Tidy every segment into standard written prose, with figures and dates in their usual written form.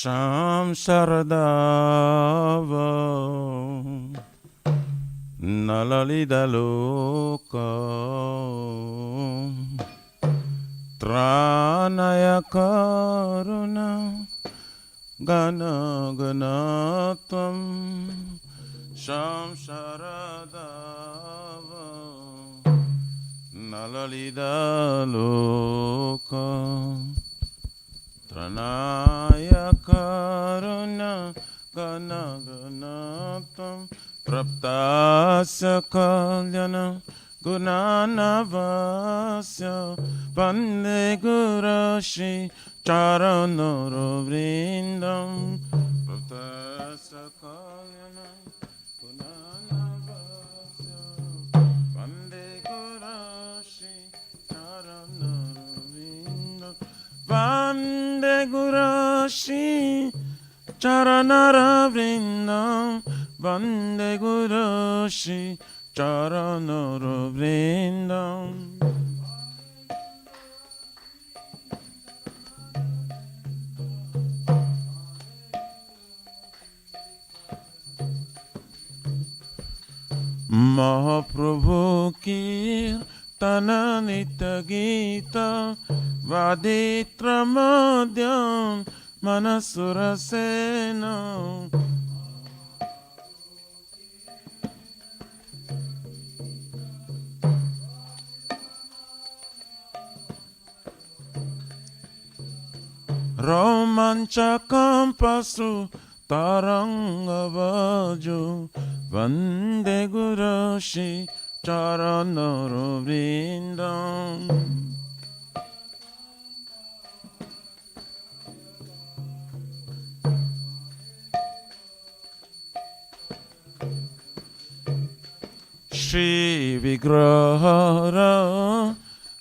Sham Sharadava Nalalida Loka Tranaya Karuna Gana Ganatam Sham Sharadava Nalalida Loka Tranaya Karuna Gana Ganatam Praptasya Kalyana Gunanavasya Vande Gurashi Charanoro Vrindam Praptasya Kalyana Gunanavasya Vande Gurashi Charanoro Vrindam Vande Gurashi Charanara Vrindam Vande Gurashi Charanara Vrindam Mahaprabhu Kirtana Nitya Gita Vaditra Madhyam Manasura Sena Romanchakam Pasru Taranga Vajo Vande Gurashi Charanara Vrindam Shri Vigrahara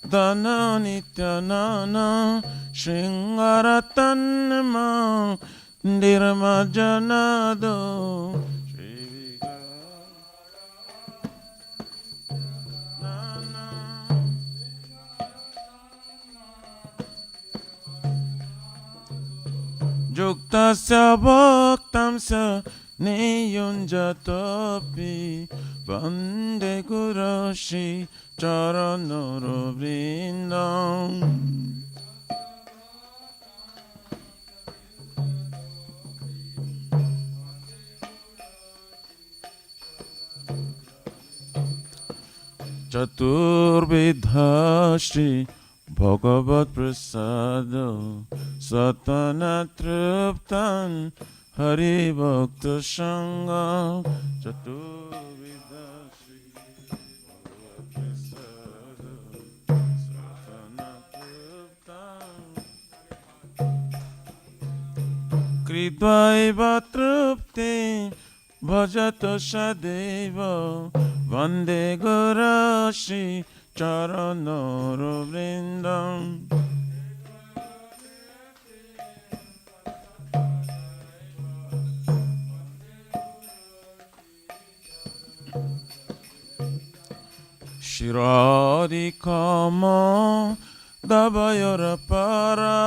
Dana Nityanana Shringaratanma Nirmajanado Shri Vigrahara Juktasya Bhaktamsya Niyunjatopi Vande Gurashi Charanara Vrindam Chaturvidha Shri Bhagavat Prasada Satana Triptan Hari Bhakta Sangha Chaturvidha Shri Bhagavat Prasada Satana Triptan Kridvaiva Tripte Bhajata Sadeva Vande Gurashi Charanara Vrindam Shiradikama Dabayara Para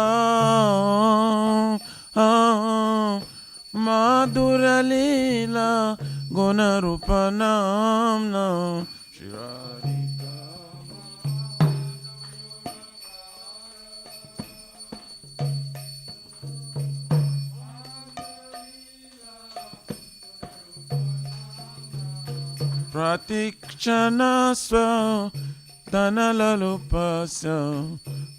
Madhura Lila Gunarupanamna Shiradikama Pratikshana Dhanalalupasya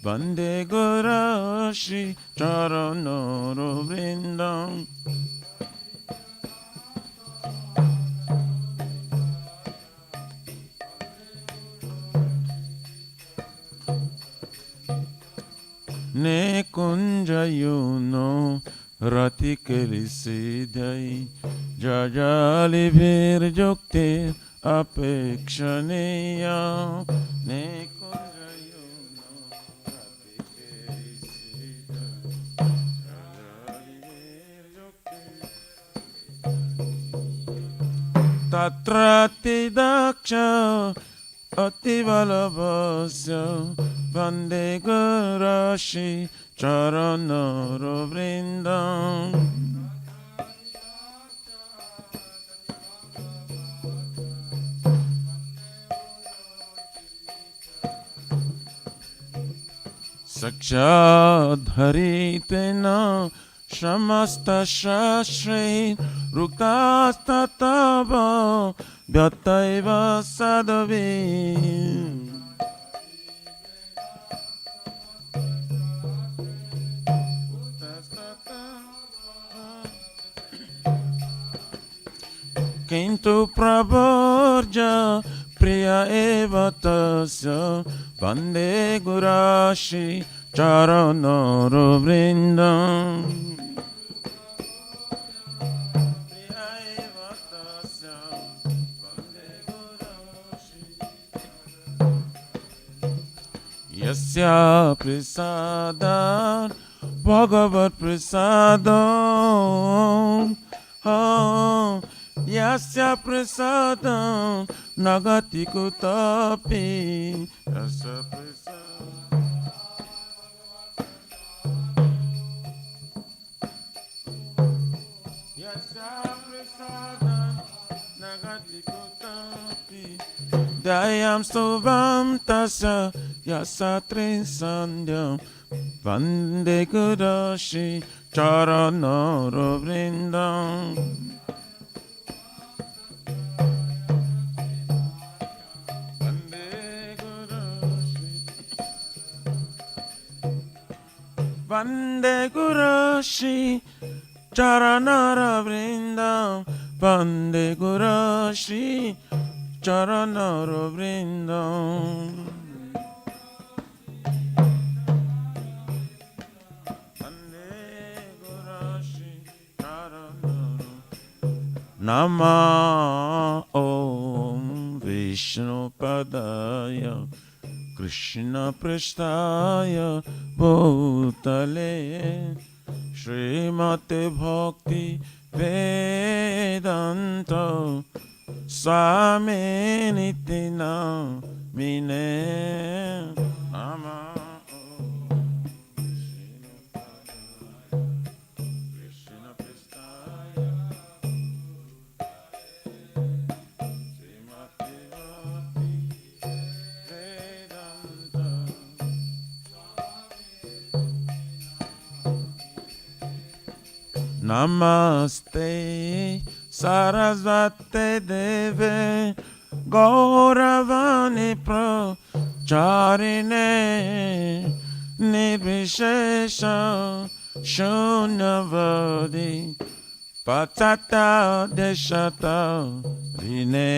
Vande Gurashi Charanara Vrindam Ne kunjayuno ratikeli siddhai jajali bhir jukti apekshaniya ne kunjayuno ratikeli siddhai jajali bhir jukti tatrati daksha ativalabhasya Vande Gurashi Charanara Vrindam. Sakshadharitena Shamasta Shashre Ruktastatava Vyataiva Sadhavi. Kintu Pravarja Priya eva tasya Vande Gurashi Charanara Vrindam. Yasya prasadam Bhagavat prasadam. Yasya prasadam Nagati kutapi. Yasya prasadam. Yasya prasadam Nagati kutapi. Dayam Sovam Tasya Yasatri Sandhyam Vande Gurashi Charanara Vrindam. Vande Gurashi Charanara Vrindam. Vande Gurashi Charanara Vrindam. Vande Gurashi Charanara. Nama Om Vishnu Padaya Krishna Prasthaya Bhutale Srimate Bhakti Vedanta Swami Nitina Mine. Nama Krishna Prasthaya Srimate Bhakti Vedanta. Namaste Sarasvate Deve Gauravani Pracharine Nirvishesha Shunyavadi Patata Deshata Vine.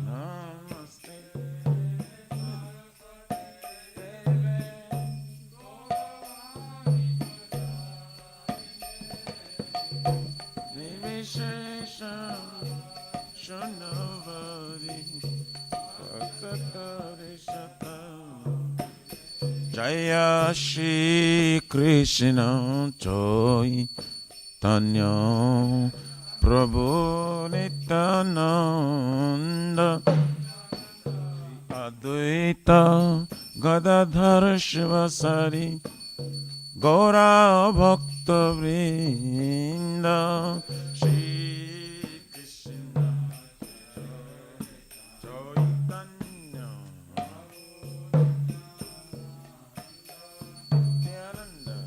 Namaste Nirvishesha Shunyavadi Patata Deshata. Jaya Shri Krishna Chaitanya Prabhu Nityananda Advaita Gadadhar Shivasari Gaura Bhakta Vrinda. Shri Krishna Chaitanya Nityananda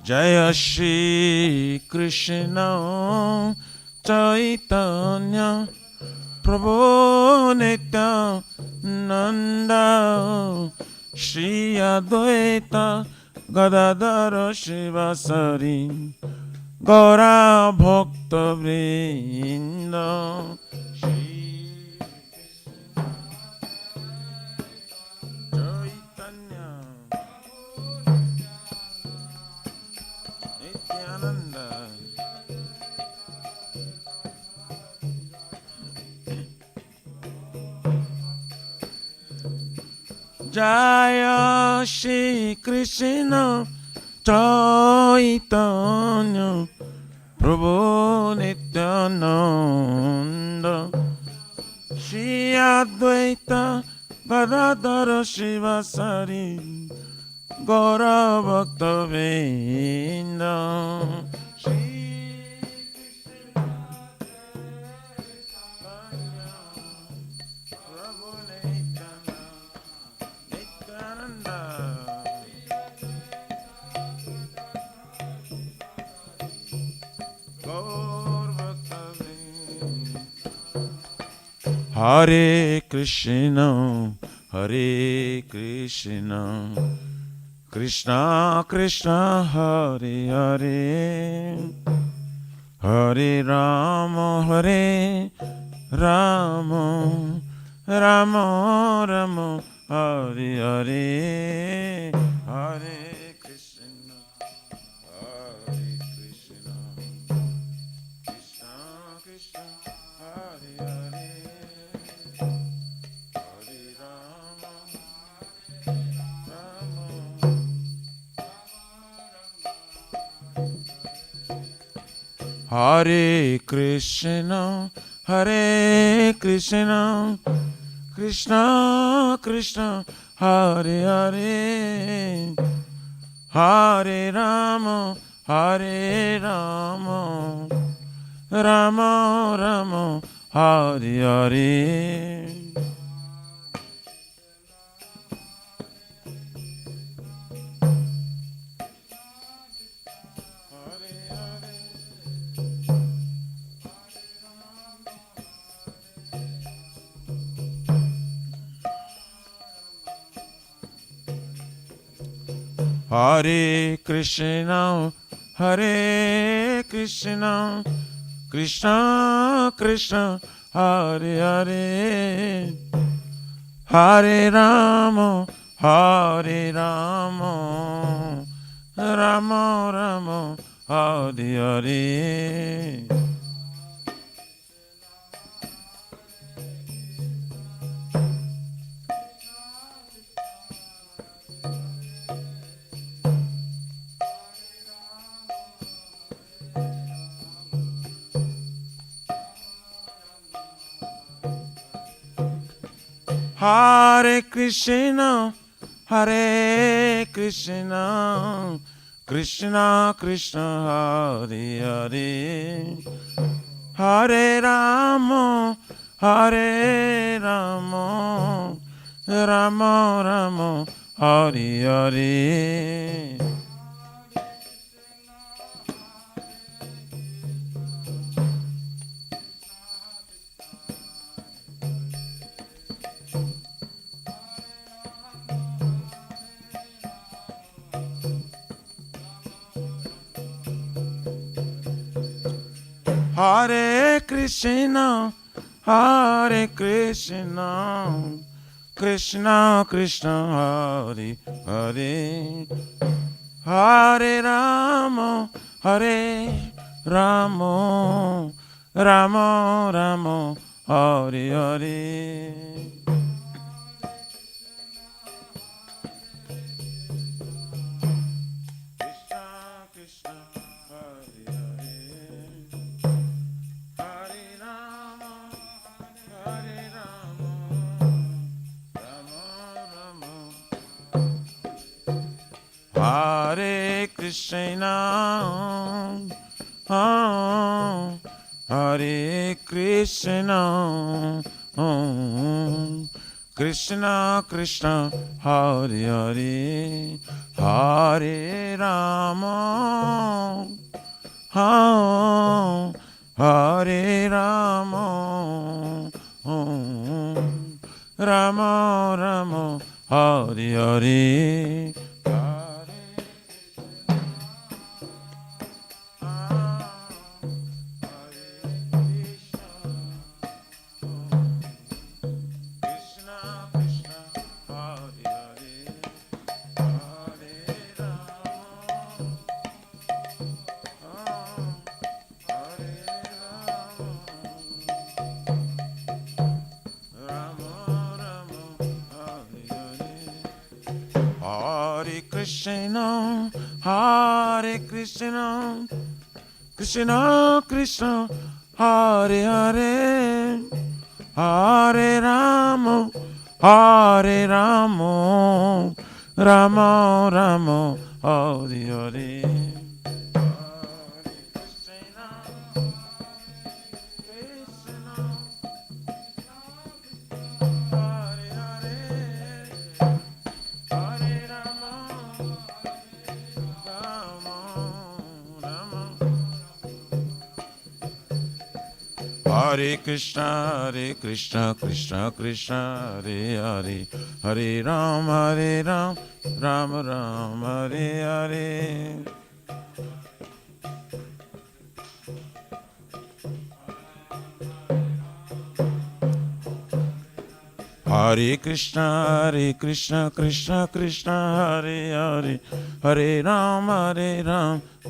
Jaya Shri Krishna Chaitanya Prabhu Nityananda Shri Advaita Gadadhara Shivasari Gaura Bhakta Vrinda. Shri Chaitanya Nityananda Jaya Shri Krishna Chaitanya Prabhu Nityananda Advaita Gadadara Shivasari Gaura Bhakta Vrinda Shri Krishna Prabhu Nityananda Gaur Bhakta Vrinda Hare Krishna, Hare Krishna, Krishna Krishna, Hare Hare, Hare Rama, Hare Rama, Rama Rama, Hare Hare, Hare Krishna, Hare Krishna, Krishna Krishna, Hare Hare. Hare Krishna, Hare Krishna, Krishna Krishna, Hare Hare, Hare Rama, Hare Rama, Rama Rama, Hare Hare. Hare Krishna, Hare Krishna, Krishna Krishna, Hare Hare, Hare Rama, Hare Rama, Rama Rama, Hare Hare. Hare Krishna, Hare Krishna, Krishna Krishna, Hare Hare, Hare Rama, Hare Rama, Rama Rama, Hare Hare. Hare Krishna, Hare Krishna, Krishna Krishna, Hare Hare, Hare Rama, Hare Rama, Rama Rama, Hare Hare. Hare Krishna, oh, Hare Krishna, oh, Krishna Krishna, Hare Hare, Hare Rama, oh, Hare Rama, oh, Rama Rama, Hare Hare. Hare Krishna, Hare Krishna, Krishna Krishna, Hare Hare, Hare Rama, Hare Ramo, Ramo Ramo, Hare Hare. Hare Krishna, Krishna Krishna, Hare Hare, Hare Ram, Ram Ram, Hare Hare. Hare Krishna, Krishna Krishna, Hare Hare, Hare Ram,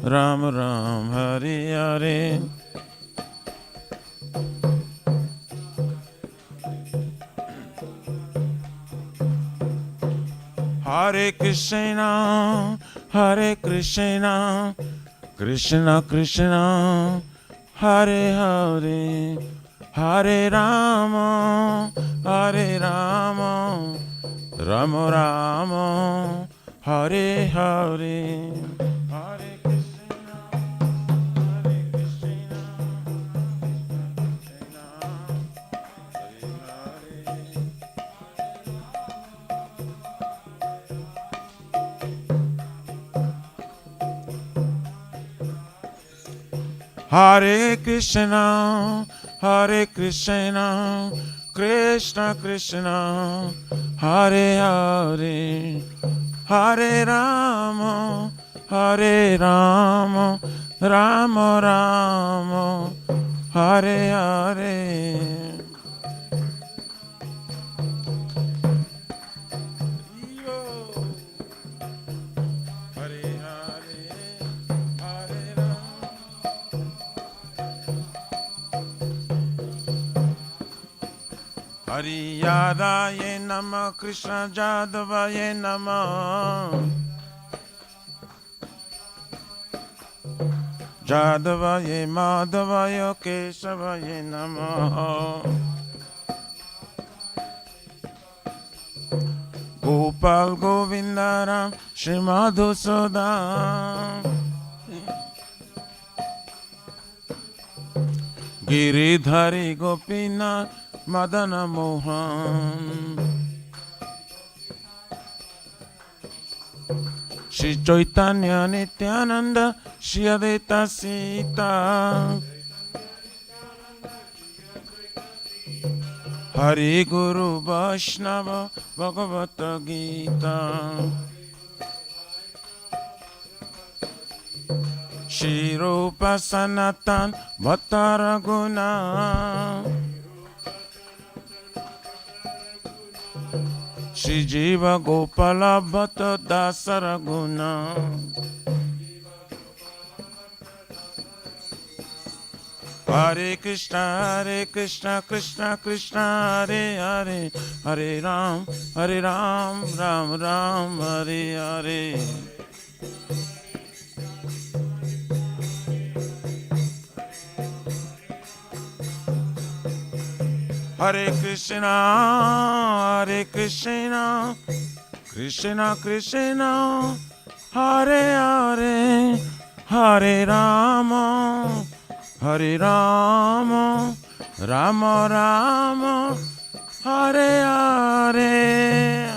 Ram Ram, Hare Hare. Hare Krishna, Krishna Krishna, Hare Hare, Hare Rama, Rama Rama, Hare Hare. Hare Krishna, Hare Krishna, Hare Krishna, Hare Krishna, Krishna Krishna, Hare Hare, Hare Rama, Rama Rama, Hare Hare. Hari Yadaye Nama, Krishna Jadavaye Nama, Jadavaye Madhavaye Kesavaye Nama, Gopal Govindaram Shri Madhusudan, Giridhari Gopinath Madana Mohan, Shri Chaitanya Nityananda, Shri Advaita Sita, Hari Guru Vaishnava Bhagavata Gita, Shri Rupa Sanatan Bhatta Raghuna, Shri Jiva Gopala Bhatta Dasa Raghuna, Hare Krishna, Krishna Krishna, Hare Hare, Hare Ram, Ram Ram, Hare Hare. Hare Krishna, Krishna Krishna, Hare Hare, Hare Rama, Rama Rama, Hare Hare.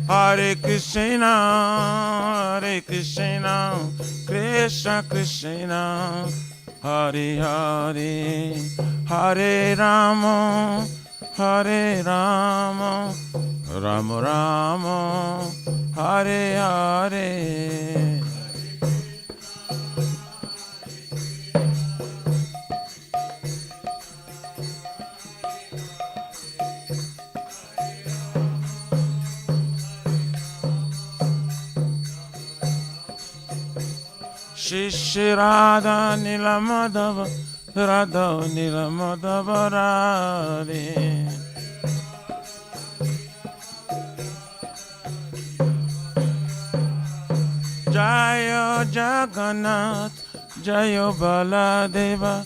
Hare Krishna, Krishna Krishna, Hare Hare, Hare Rama, Rama Rama, Hare Hare. Shri Radha Nila Madhava Radha Nilamadhavarari. Jayo Jagannath, Jayo Baladeva,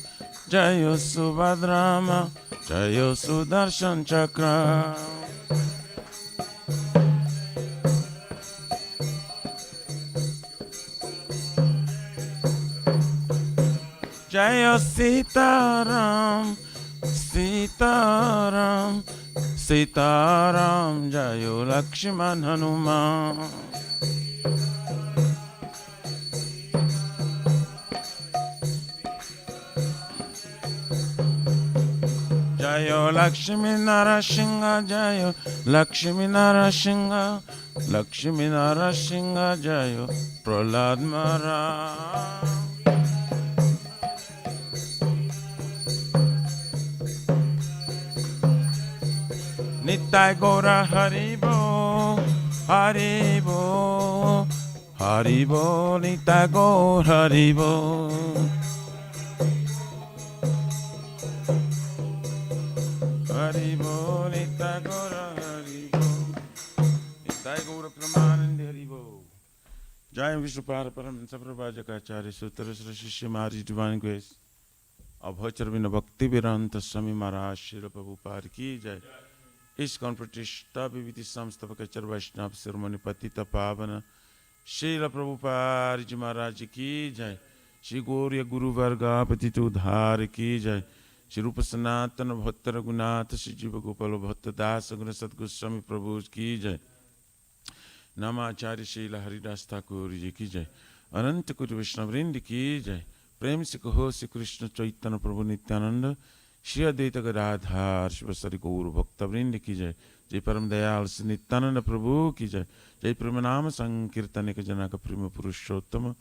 Jayo Subhadrama, Jayo Sudarshan Chakra. Jayo Sitaram, Sitaram, Sitaram, Jayo Lakshman Hanuman. Jayo Lakshmi Narasingha, Jayo Lakshmi Narasingha, Lakshmi Narasingha, Jayo Prahlad Maharaj. Nitai Gora Haribo, Haribo, Haribo, Nitai Gora Haribo. Haribo, Nitai Gora Haribo, Nitai Gora Pramanande Haribo. Jai Vishnupada Paramahansa Prabhupada Sutra Shishya Maharaj Divine Grace. Abhachar Vina Bhakti Vedanta Swami Maharaj Srila Prabhupada Ki Jai. ISKCON प्रतिष्ठा विविधि संस्थापक आचार्य वैष्णव शिरोमणि पतित पावन श्रील प्रभुपाद जी महाराज की जय। श्री गौर्य गुरु वर्गा पतित उद्धार की जय। श्री रूप सनातन भक्त रघुनाथ श्री जीव गोपाल भक्त दास गुण सदगोस्वामी प्रभु की जय। नामाचार्य श्रील हरिदास ठाकुर जी की जय। अनंत कोटि वैष्णववृंद की जय। प्रेम से कहो श्री कृष्ण चैतन्य प्रभु नित्यानंद श्री अद्वैत गदाधर शिवसरि गौर भक्तवृंद की जय। जय परम दयाल श्री नित्यानंद प्रभु की जय। जय प्रेम नाम संकीर्तन के जनक प्रेम पुरुषोत्तम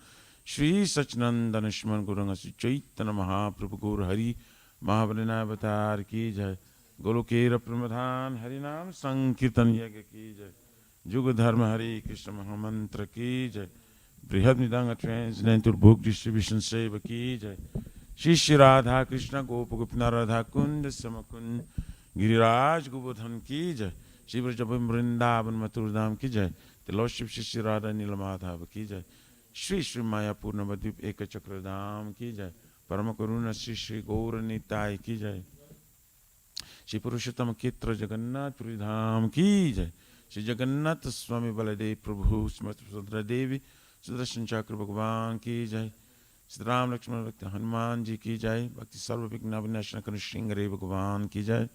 श्री सच्चिदानंद स्मरण गौरंग श्री चैतन्य महाप्रभु गौर हरि महावृणावतार की जय। गोलोकेर प्रमधान हरि नाम संकीर्तन यज्ञ की जय। जुग धर्म हरि कृष्ण महामंत्र की जय। बृहद मृदंग ट्रांसलेंटुर बुक डिस्ट्रीब्यूशन सेवा की जय। श्री श्री राधा कृष्ण गोप गोपीनाथ राधा कुंड समकुंड गिरिराज गोवर्धन की जय। श्री ब्रजभूमि वृंदावन मथुरा धाम की जय। तिलोत्सव श्री श्री राधा नीलमाधव की जय। श्री श्री मायापुर नवद्वीप एक चक्र धाम की जय। परम करुणा श्री श्री गौर निताय की जय। श्री पुरुषोत्तम क्षेत्र जगन्नाथपुरी धाम की जय। श्री जगन्नाथ स्वामी बलदेव प्रभु स्मृति सुभद्रा देवी सुदर्शन चक्र भगवान की जय। श्री राम लक्ष्मण भक्त हनुमान जी की जय। भक्ति सर्व विघ्न विनाशन कर श्रृंगरे भगवान की जय।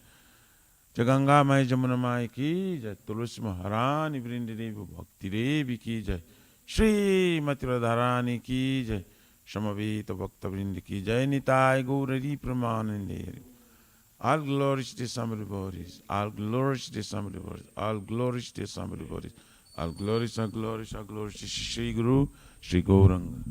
जगंगा माई जमुना माई की जय। तुलसी महारानी वृंद देवी भक्ति देवी की जय। श्रीमती राधारानी की जय। समवेत भक्त वृंद की जय। Nitai Gauri प्रमानंदे। All glories to somebody bodies. All glories to somebody bodies. All glories to somebody bodies. All glories, all glories, all glories to Shri Guru, Shri Gauranga.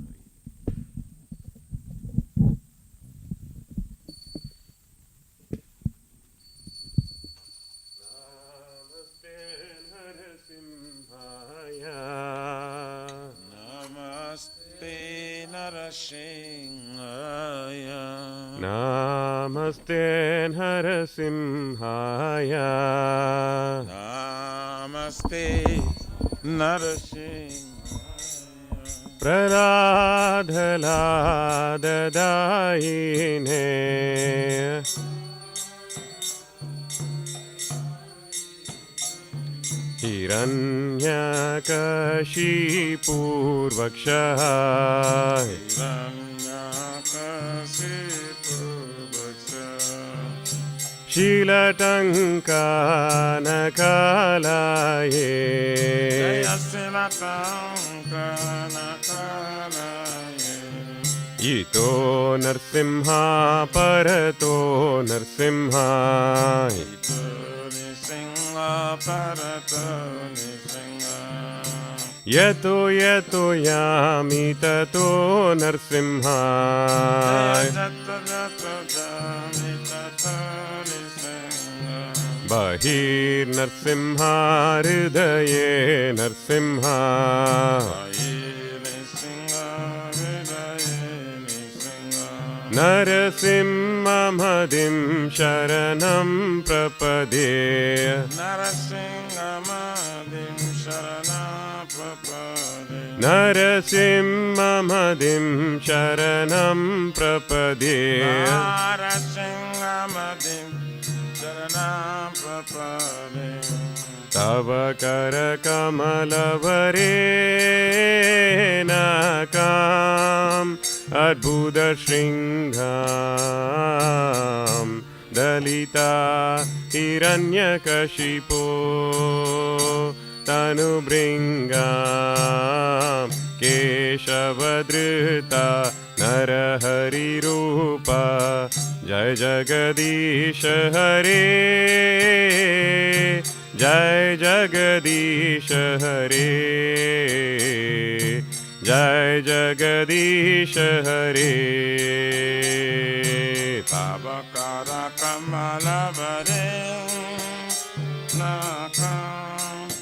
Namaste Narasimhaya. Namaste Narasimhaya. Praradhaladadayine. Hiranyakashipurvaksha. Shilatankanakalaye. Ito Narsimha Parato Narsimha. Yato yato yami tato Narsimha. Bahir Narsimha Hridaye Narsimha. नरसिंहमदिं शरणं प्रपदे नरसिंहमदिं शरणं प्रपदे नरसिंहमदिं शरणं प्रपदे नरसिंहमदिं शरणं प्रपदे तव करकमलवरेणकाम् अद्भुतशृङ्गां दलिता हिरण्यकशिपो तनुभृङ्गां केशवधृता नरहरिरूपा जय जगदीश हरे जय जगदीश हरे जय जगदीश हरे तव करकमलवरेणकाम्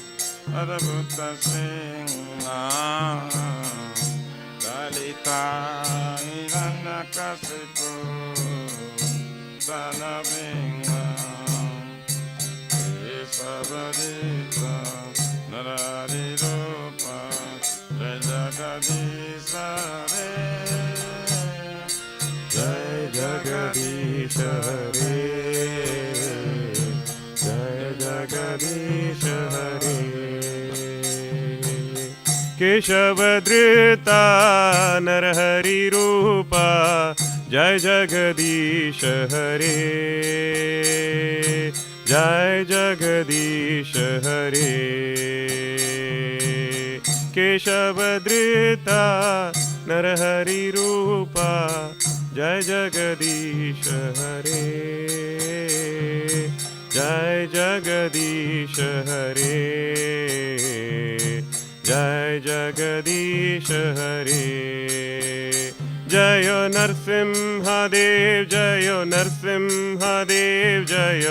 अद्भुतशृङ्गां दलिता हिरण्यकशिपो तनुभृङ्गां केशवधृता नरहरिरूपा जय जगदीश हरे जय जगदीश हरे जय जगदीश हरे केशवधृता नरहरिरूपा जय जगदीश हरे जय जगदीश हरे केशवधृता नरहरिरूपा जय जगदीश हरे जय जगदीश हरे जय जगदीश हरे जय नरसिंहदेव जय नरसिंहदेव जय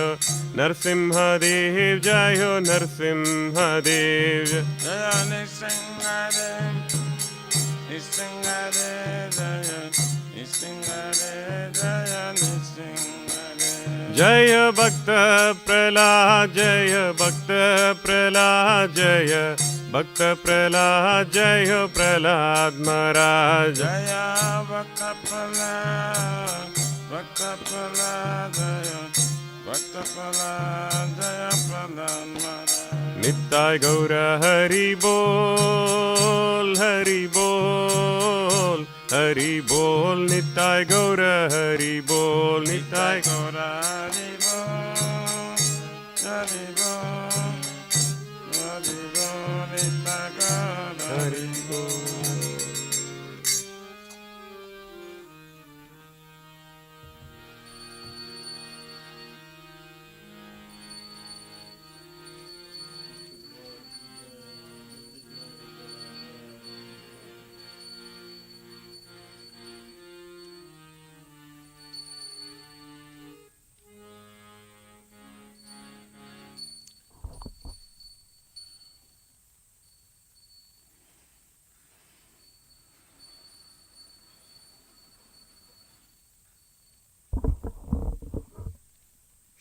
नरसिंहदेव जय नरसिंहदेव जय नृसिंहदेव नृसिंहदेव जय नृसिंहदेव जय नृसिंहदेव जय भक्त प्रहलाद जय भक्त प्रहलाद जय भक्त प्रहलाद जय प्रहलाद महाराज जय भक्त प्रहलाद जय भक्त प्रहलाद जय प्रहलाद महाराज नित्य गौर हरि बोल हरि बोल हरि बोल नित्य गौर हरि बोल नित्य गौर हरि बोल हरि बोल हरि बोल नित्य गौर हरि बोल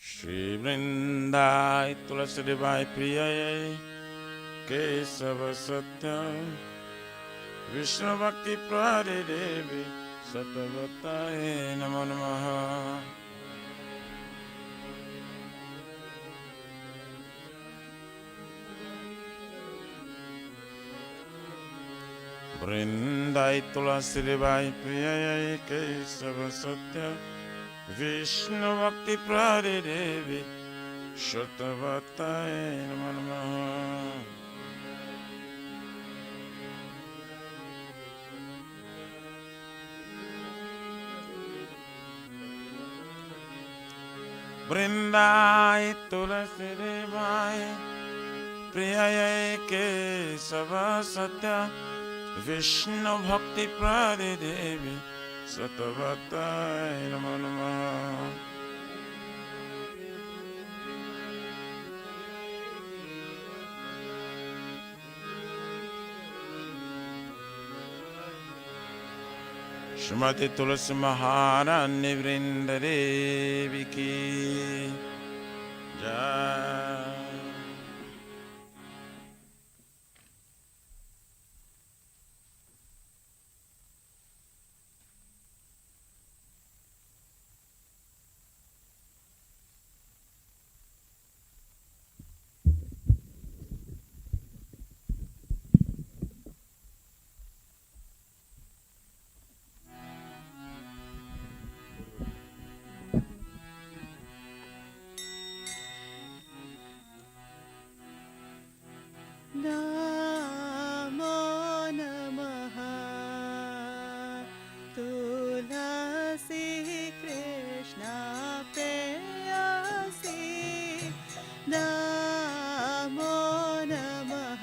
श्री वृंदाय तुलसी देवाय प्रिय केशव सत्य विष्णु भक्ति प्रहरे देवी सतवताय नमो नमः वृंदाय तुलसी देवाय प्रिय केशव सत्य विष्णु भक्ति प्रहरे देवी सतवताय नमो नमः वृंदाय तुलसी देवाय प्रिय केशव सत्य विष्णु भक्ति प्रहरे देवी सतवताय नमो नमः श्रीमती तुलसी महारानी वृंद देवी की जय। नमो नमः तुलसी कृष्ण प्रेयसी नमो नमः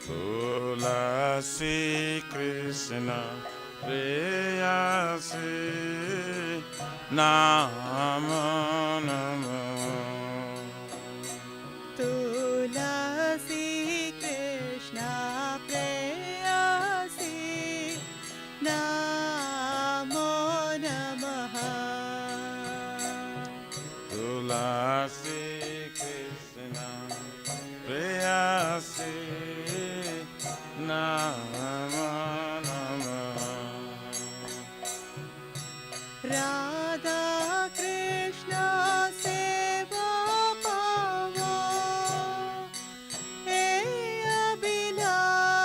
तुलसी कृष्ण प्रेयसी नमो नमः। तुलसी कृष्ण प्रेयसी नमो नमः तुलसी कृष्ण प्रेयसी नमो नमः। राधा कृष्ण सेवा पावो हे अभिलाषी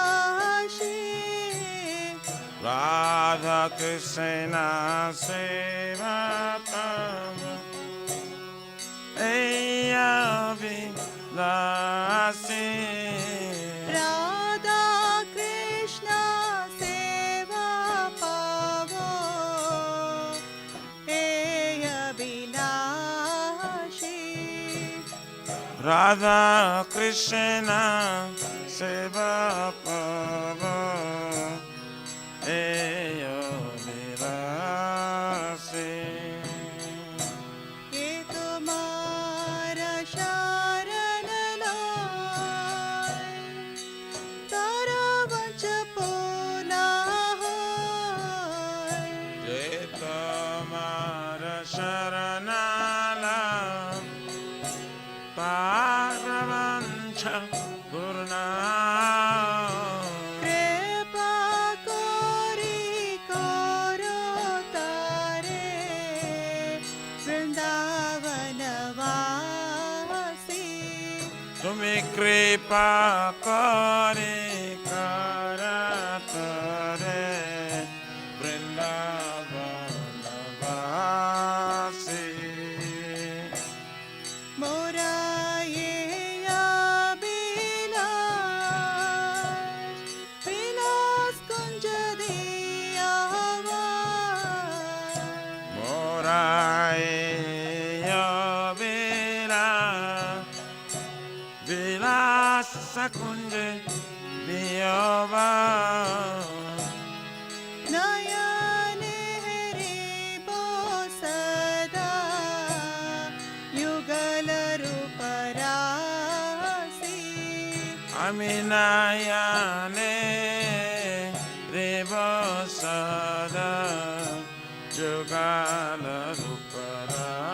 राधा कृष्ण सेवा पावो अभिलाषी। राधा कृष्ण सेवा पावो हे अभिलाषी राधा कृष्ण सेवा पावो अभिलाषी। ये तुम्हारा शरण लाए तारा वंश पूना होए जय तुम्हारा शरणाला पारवंश पूर्णा। कृपा कोरी करो तारे वृंदावन वासी तुम्हें कृपा करे करत रे वृंदावन वासी। मोरा ये अभिलाष विलास कुंज दिया मोराए विलास कुंज दियोवा। नयन हरि सदा युगल रूप रासी अमिनायाने रेव सदा जुगाल रूपरासे।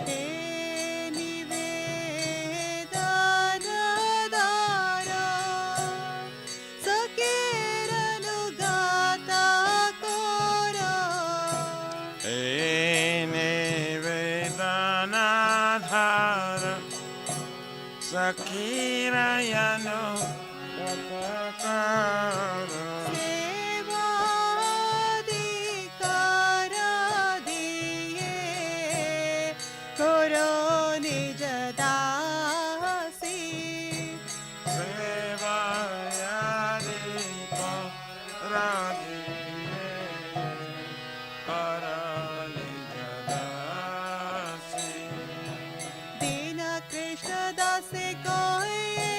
हे निवेदन दारा सकेरनु गाता कोरा हे निवेदनाधार सखीरयनो तत्कार। सेवाधिकार दिए करो निज दासी सेवायादिक राधिये करनि जदासी। दीन कृष्ण दास कोये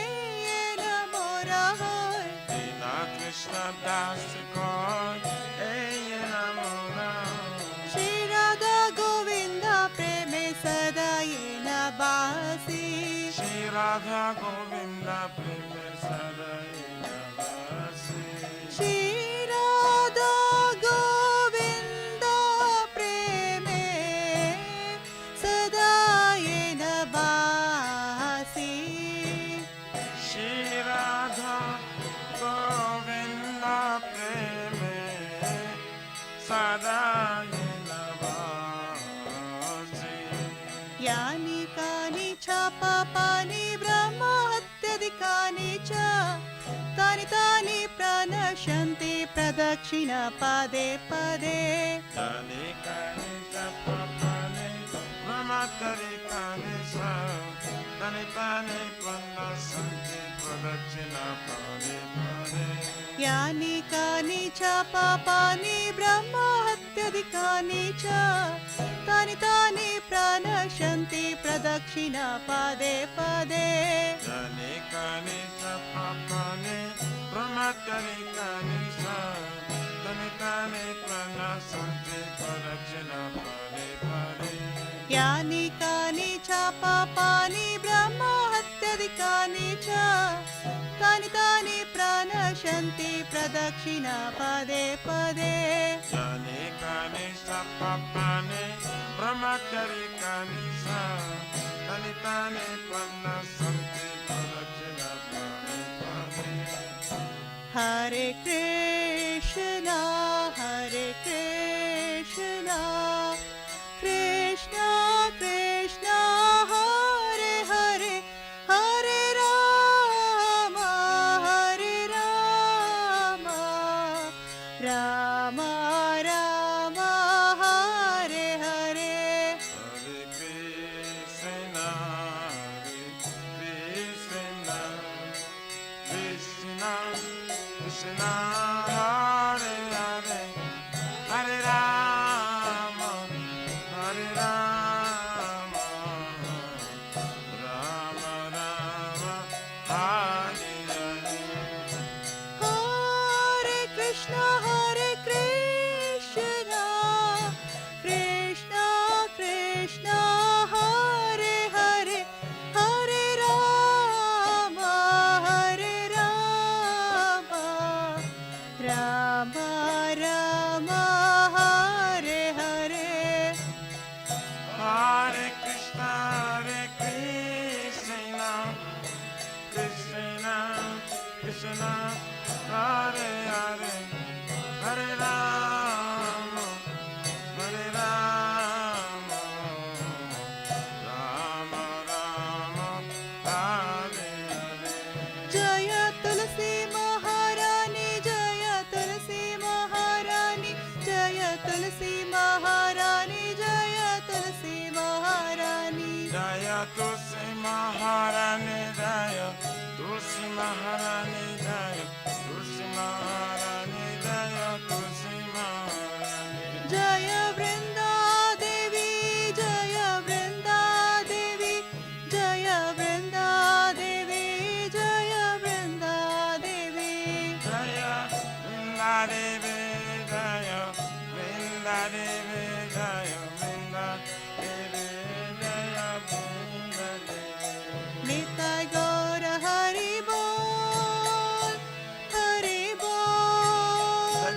सदा येन वासि यानि कानि च पापानि ब्रह्महत्यादिकानि च तानि तानि प्रणश्यन्ति प्रदक्षिणपदे पदे यानि कानि च पापानि ब्रह्महत्यादिकानि च तानि तानि प्रणश्यन्ति प्रदक्षिणपदे पदे यानि कानि च पापानि ब्रह्महत्यादिकानि च तानि तानि प्रणश्यन्ति प्रदक्षिणपदे पदे यानि कानि च पापानि ब्रह्महत्यादिकानि च तानि तानि प्रणश्यन्ति प्रदक्षिणपदे पदे यानि कानि च पापानि ब्रह्महत्यादिकानि च तानि तानि प्रणश्यन्ति प्रदक्षिणपदे पदे यानि कानि च पापानि ब्रह्महत्यादिकानि च तानि तानि प्रणश्यन्ति प्रदक्षिणपदे पदे Hare Krishna, Hare Krishna, Krishna Krishna, Hare Hare, Hare Rama, Hare Rama, Rama Rama, Hare Hare. Hare Krishna, Krishna Krishna, Hare Hare, Hare Rama, Hare Rama, Rama Rama, Hare Hare. Hare Krishna, Hare Krishna, Krishna Krishna, Hare Hare, Hare Rama, Hare Rama, Rama Rama, Hare Hare. Hare Krishna, Krishna Krishna, Hare Hare, Hare Rama, Hare Rama, Rama Rama, Hare Hare. Jaya Tulsi Maharani, Jaya Tulsi Maharani, Jaya Tulsi Maharani, Jaya Tulsi Maharani. Jaya Tulsi Maharani, Jaya Tulsi Maharani, Jaya Tulsi Maharani, Jaya Tulsi Maharani. Jaya Vrinda Devi, Jaya Vrinda Devi, Jaya Vrinda Devi, Jaya Vrinda Devi. Jaya Vrinda Devi, Jaya Vrinda Devi, Jaya Vrinda Devi, Jaya Vrinda Devi. Nitai Gaura Hari Bol, Hari Bol,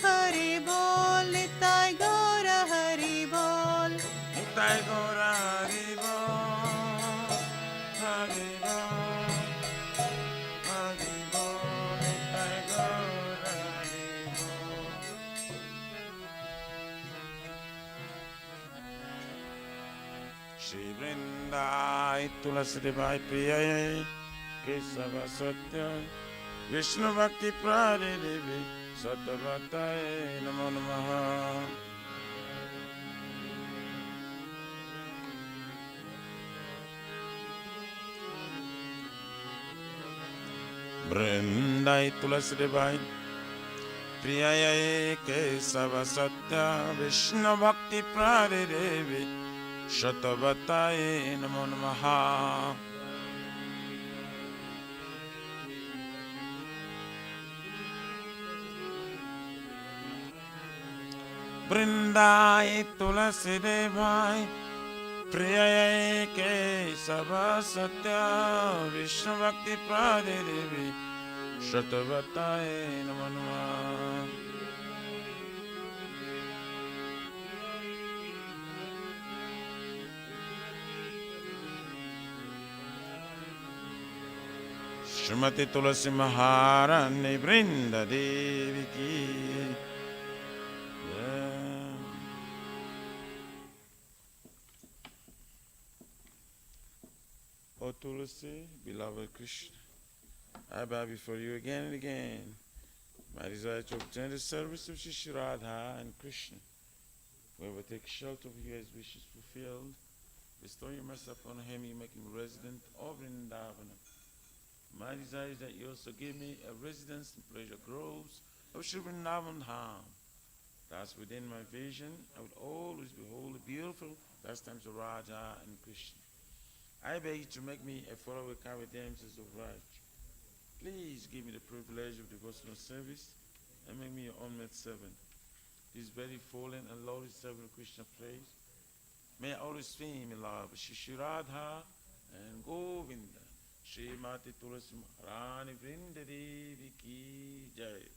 Hari Bol, Nitai Gaura Hari Bol. Nitai Gaura Hari Bol, Hari Bol, Hari Bol, Nitai Gaura Hari Bol. Shri Vrindai Tulasi Devai Priyai Kesava Satya Vishnu Bhakti Prade Devi Sattvatai Namo Namaha. Vrindai Tulasi Devai Priyai Kesava Satya Vishnu Bhakti Prade Devi Sattvatai Namo Namaha. Vrindai Tulasi Devai Priyai Kesava Satya Vishnu Bhakti Prade Devi Sattvatai Namo Namaha. Shrimati Tulasi Maharani Vrinda Devi Ki Jai. Lord Tulasi, beloved Krishna, I bow before you again and again. My desire to obtain the service of Shri Radha and Krishna. Whoever takes shelter of you, his wishes fulfilled. Bestow your mercy upon him, you make him resident of Vrindavan. My desire is that you also give me a residence in pleasure groves of Shri Vrindavan Dham. Thus, within my vision, I would always behold the beautiful pastimes of Radha and Krishna. I beg you to make me a follower carry damsels of Raj. Please give me the privilege of devotional service and make me your honored servant. This very fallen and lowly servant of Krishna praise. May I always swim in love with Shri Radha and Govinda. Shri Mati Tulasi Maharani Vrinda Devi Ki Jai.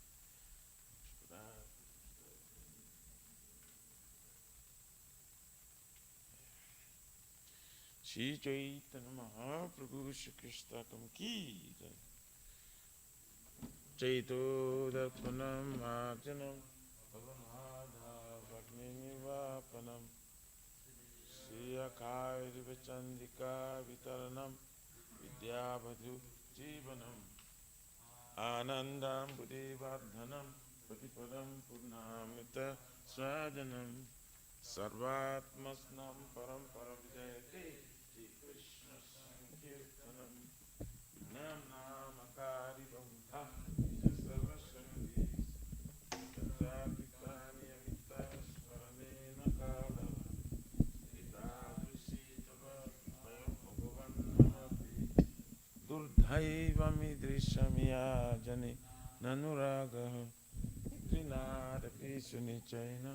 Shri Chaitanya Mahaprabhu Shri Krishna Ki Jai. Chaito Darpanam Marjanam Pavanada Bhagni Nivapanam Shri Akai Rivachandika Vitaranam Vidyabhadhu Jivanam Anandam Buddhivardhanam Patipadam Purnamita Swajanam Sarvatmasnam Param Paravijayate Shri Krishna Sankirtanam Nam Namakari Bhamta Sarvashanti Tatrapitani Amita Smaranena Kala Itavisitava Mayam Bhagavan Namati Durdhaivamidrishamya Jani Nanuragaha Trinadapi Sunichaina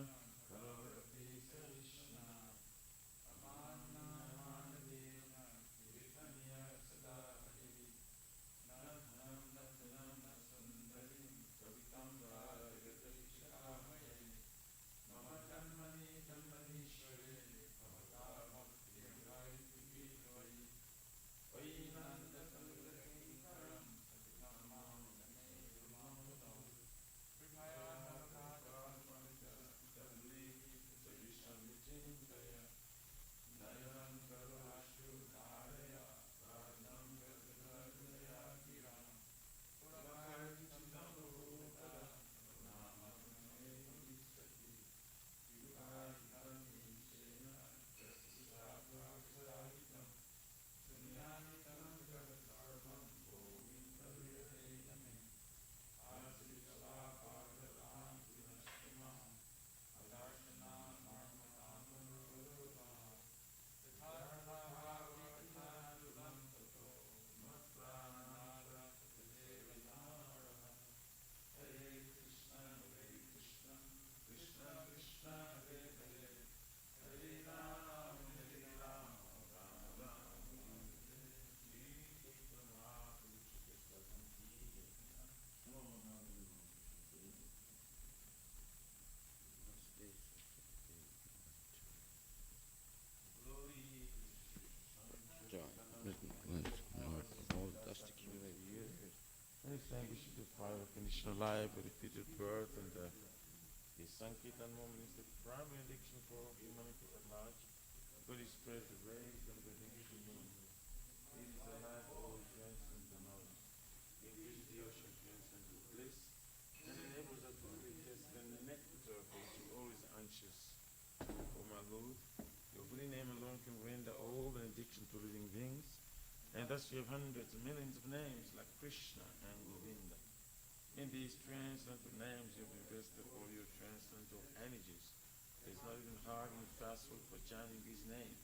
Thank you to the fire of conditional life, the repeated birth, and the Sankirtan moment is the primary addiction for humanity at large. God is spread the rays of the benediction moon. It is a life all transcends the knowledge. It increases the ocean transcends with bliss, and enables us to really taste the nectar of which you're always anxious. Oh my Lord, your holy name alone can render all benediction to living beings. And thus you have hundreds of millions of names like Krishna and Govinda. In these transcendental names you have invested all your transcendental energies. It is not even hard and fastful for chanting these names.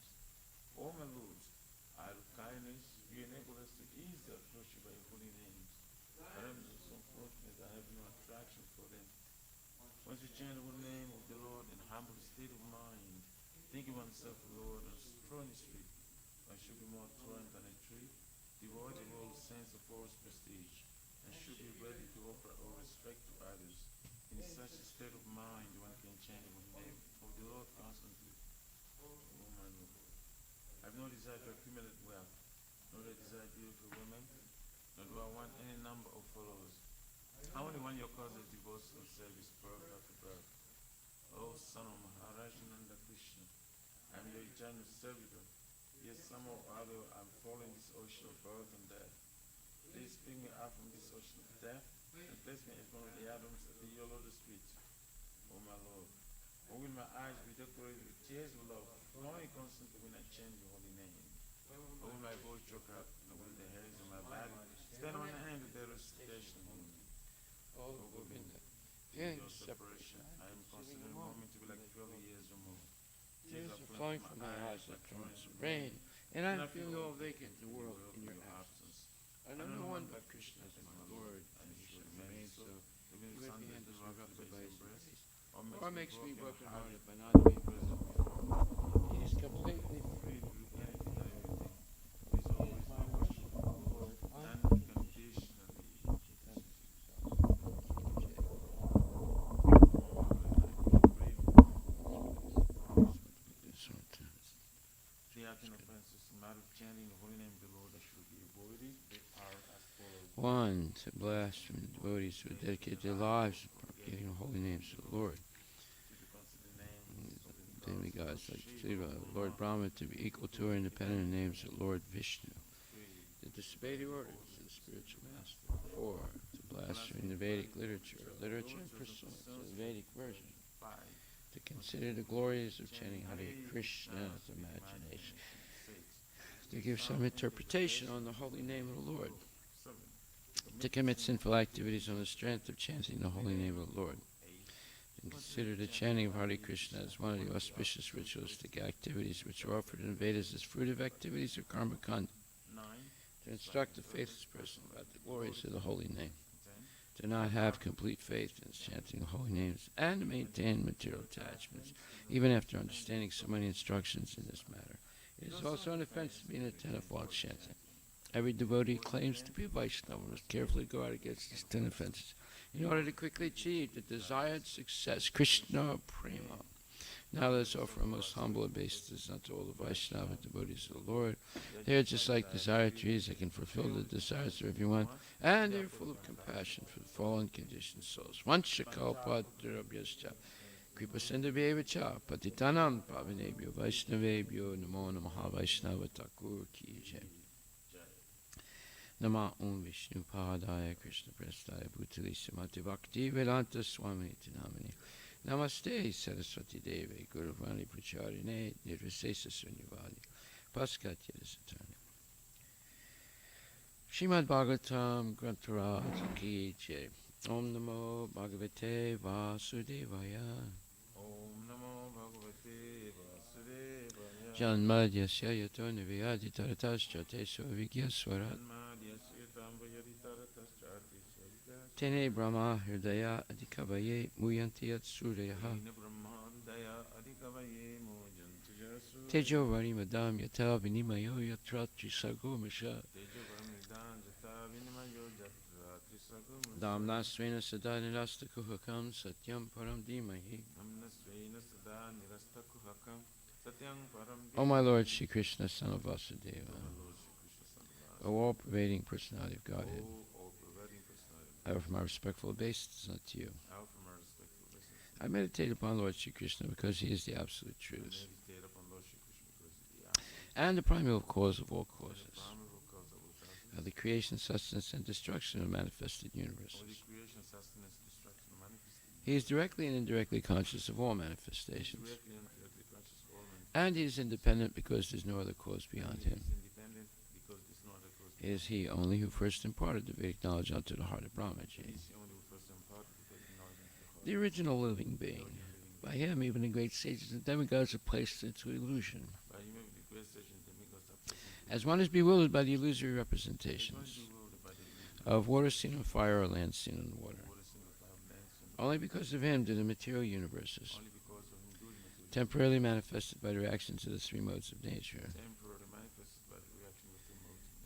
O my lords, out of kindness, you enable us to easily approach you by your holy names. But I am so fortunate I have no attraction for them. Once you chant the holy name of the Lord in humble state of mind, think of oneself, Lord, on a strong street. One should be more tolerant than a tree, devoid of all sense of false prestige, and should be ready to offer all respect to others. In such a state of mind, one can chant the name of the Lord constantly. Oh my Lord, I have no desire to accumulate wealth, nor do I desire beautiful women, nor do I want any number of followers. I only want your cause of devotional service, birth after birth. O son of Maharaj Nanda Krishna, I am your eternal servitor. Yes, somehow or other I'm falling this ocean of birth and death. Please pick me up from this ocean of death and place me as one of the atoms at the yellow the street. Oh my Lord. Open my eyes be decorated with tears of love, flowing constantly when I chant your holy name. Open my voice choke up, open the hairs of my body, stand on the hand with the recitation of me. Oh, Oh Govinda, feeling feeling your the separation, separation, I am constantly longing to be like 12 years or more. tears are flowing from my eyes like torrents of rain, and I feel all vacant in the world in your absence. I know no one but Krishna as my Lord, and he should remain so. Even if the hand is corrupted by his embrace, or makes me broken-hearted by not being present before him. He is completely free to do anything and everything. He is always my worship, Lord, unconditionally. The acting offenses, the matter of chanting the holy name of the Lord that should be avoided, they are as follows. 1. To blaspheme devotees who dedicate their lives to propagating the holy names of the Lord. To consider names of the Demigods like Shiva, Lord Brahma to be equal to or independent names of Lord Vishnu. To disobey the orders of the spiritual master. 4. To blaspheme the Vedic literature and pursuant to the Vedic version. 5. To consider the glories of chanting Hare Krishna as imagination. 6. To give some interpretation on the holy name of the Lord. 7. To commit sinful activities on the strength of chanting the holy name of the Lord. 8. To consider the chanting of Hare Krishna as one of the auspicious ritualistic activities which are offered in the Vedas as fruitive activities of karma kanda. 9. To instruct the faithless person about the glories of the holy name. 10. To not have complete faith in chanting the holy names, and to maintain material attachments, even after understanding so many instructions in this matter. It is also an offense to be inattentive while chanting. Every devotee who claims to be a Vaishnava must carefully guard against these 10 offenses in order to quickly achieve the desired success. Krishna Prema. Now let's offer a most humble obeisance unto all the Vaishnava devotees of the Lord. They are just like desire trees that can fulfill the desires of everyone, and they are full of compassion for the fallen conditioned souls. Vanchakalpatarabhyascha Kripasindhabhyevacha Patitanam Pavanebhyo Vaishnavebhyo Namo Namaha Vaishnava Thakur Ki Jai. Nama Om Vishnu Padaya Krishna Prestaya Bhutali Samati Bhakti Vedanta Swami Tinamani Namaste Saraswati Devi Guruvani Pracharine Nirvisesa Sunyavadi Paskatya Satani Srimad Bhagavatam Grantaraj Ki Jai. Om Namo Bhagavate Vasudevaya. Om Namo Bhagavate Vasudevaya. Janmadyasya yato nivayadi taratascha teso vigyaswarat. Tene Brahma Hridaya Adhikavaye Muyanti Suryaha. Tejo Vari Madam Yata Vinimayo Yatra Trisago Misha. Damna Svena Sada Nirasta Kuhakam Satyam Param Dimahi. O my Lord Shri Krishna, son of Vasudeva, O all-pervading personality of Godhead, I offer my respectful obeisance unto you. I meditate upon Lord Shri Krishna because he is the absolute truth and the primeval cause of all causes, of the creation, sustenance, and destruction of manifested universes. He is directly and indirectly conscious of all manifestations, and he is independent because there is no other cause beyond him. It is he only who first imparted the Vedic knowledge unto the heart of Brahmaji, the original living being. By him, even the great sages and demigods are placed into illusion, as one is bewildered by the illusory representations of water seen on fire or land seen on water. Only because of him do the material universes, temporarily manifested by the reactions of the three modes of nature,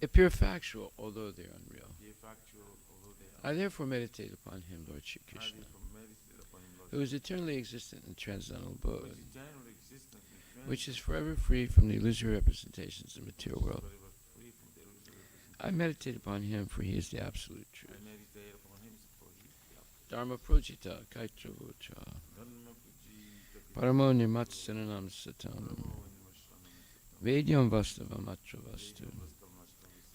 appear factual, although they are unreal. I therefore meditate upon him, Lord Shri Krishna, who is eternally existent in transcendental abode, which is forever free from the illusory representations of the material world. I meditate upon him, for he is the absolute truth. Dharma projita kaitravocha paramo nirmatsananam satam Vedyam Vastavam Atra Vastu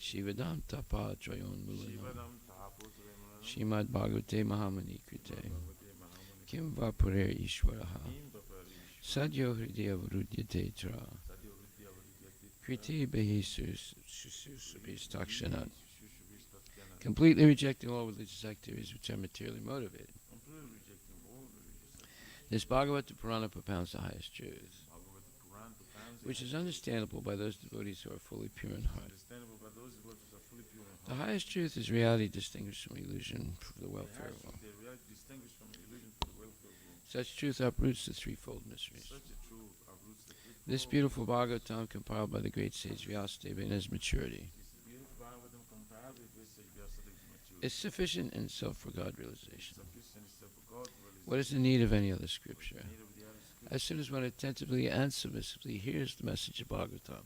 Shivadam Tapa Trayon Mulanam Shimad Bhagavate Mahamani Krite Kim Vapure Ishwaraha Sadyo Hridaya Varudyate Tra Kriti Behisus Susubistakshanat, completely rejecting all religious activities which are materially motivated. This Bhagavata Purana propounds the highest truth, which is understandable by those devotees who are fully pure in heart. The highest truth is reality distinguished from illusion for the welfare of all. Such truth uproots the threefold mysteries. This beautiful Bhagavatam, compiled by the great sage Vyasadeva in his maturity, is sufficient in itself for God realization. What is the need of any other scripture? As soon as one attentively and submissively hears the message of Bhagavatam,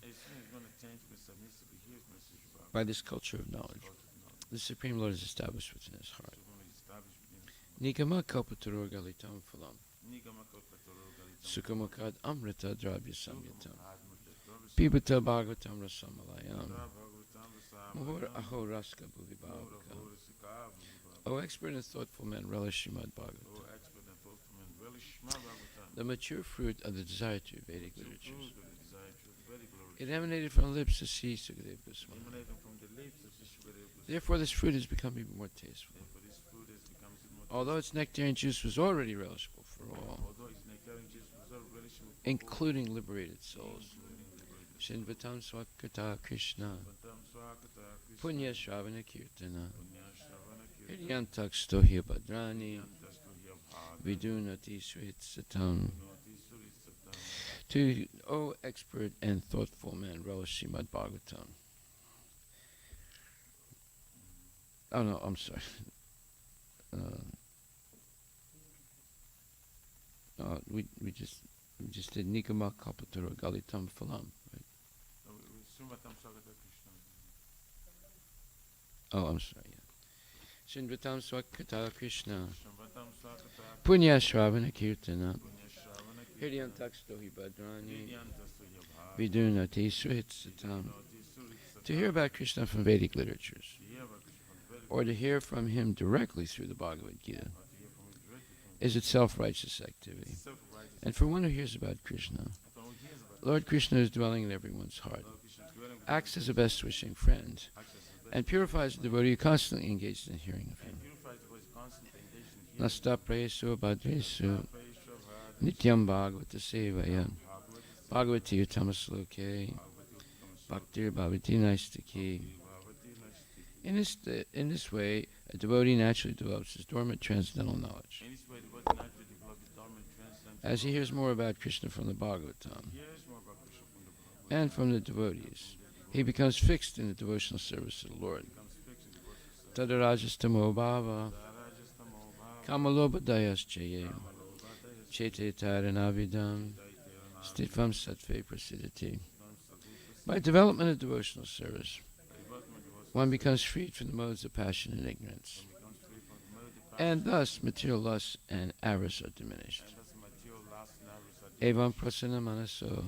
by this culture of knowledge, the Supreme Lord is established within his heart. Nikama kalpataro galitam phalam Sukhamakad amrita drabya samyatam Pibata bhagavatam rasamalayam Mahor aho raska bhuvibhavaka. O expert and thoughtful man, relish Srimad Bhagavatam, the mature fruit of the desire to Vedic literatures. It emanated from the lips of Sri Sukadeva Goswami. Therefore this fruit has become even more tasteful. Although its nectarian juice was already relishable for all, including liberated souls. Shinvatam Swakata Krishna Punya Shravana Kirtana Hiryantak Stohya Bhadrani Vidunati Srihitsatam. To, O expert and thoughtful man, relish Srimad Bhagavatam. Oh no, I'm sorry. We just did Nikama Kalpatara Galitam Phalam, right? Oh, I'm sorry. Yeah. Shinvatam Swakata Krishna Punya Shravana Kirtana Hiryantak Stohi Bhadrani Vidunati Srihitsatam. To hear about Krishna from Vedic literatures, or to hear from him directly through the Bhagavad Gita, is itself righteous activity. And for one who hears about Krishna, Lord Krishna is dwelling in everyone's heart, acts as a best wishing friend, and purifies the devotee constantly engaged in hearing of him. Nasta prayesu bhadresu nityam bhagavata sevaya bhagavati utamasloke bhaktir bhavati naistaki. In this way, a devotee naturally develops his dormant transcendental knowledge. As he hears more about Krishna from the Bhagavatam and from the devotees, he becomes fixed in the devotional service of the Lord. Tadarajastamo bhava kamalobadayas chaye chete taranavidam stitvam sattve prasidati. By development of devotional service, one becomes freed from the modes of passion and ignorance, and thus material lust and avarice are diminished. Evam prasana manaso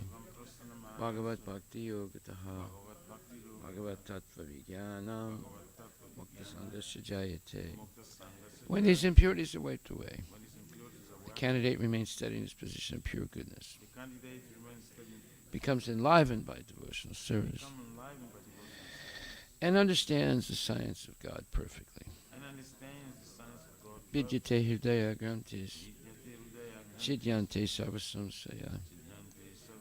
bhagavat bhakti yogataha bhagavat tattva vijnanam mukta sangha jayate. When these impurities are wiped away, the candidate remains steady in his position of pure goodness, becomes enlivened by devotional service, and understands the science of God perfectly. Vidyate hridaya grantis chidyante sarvasamsaya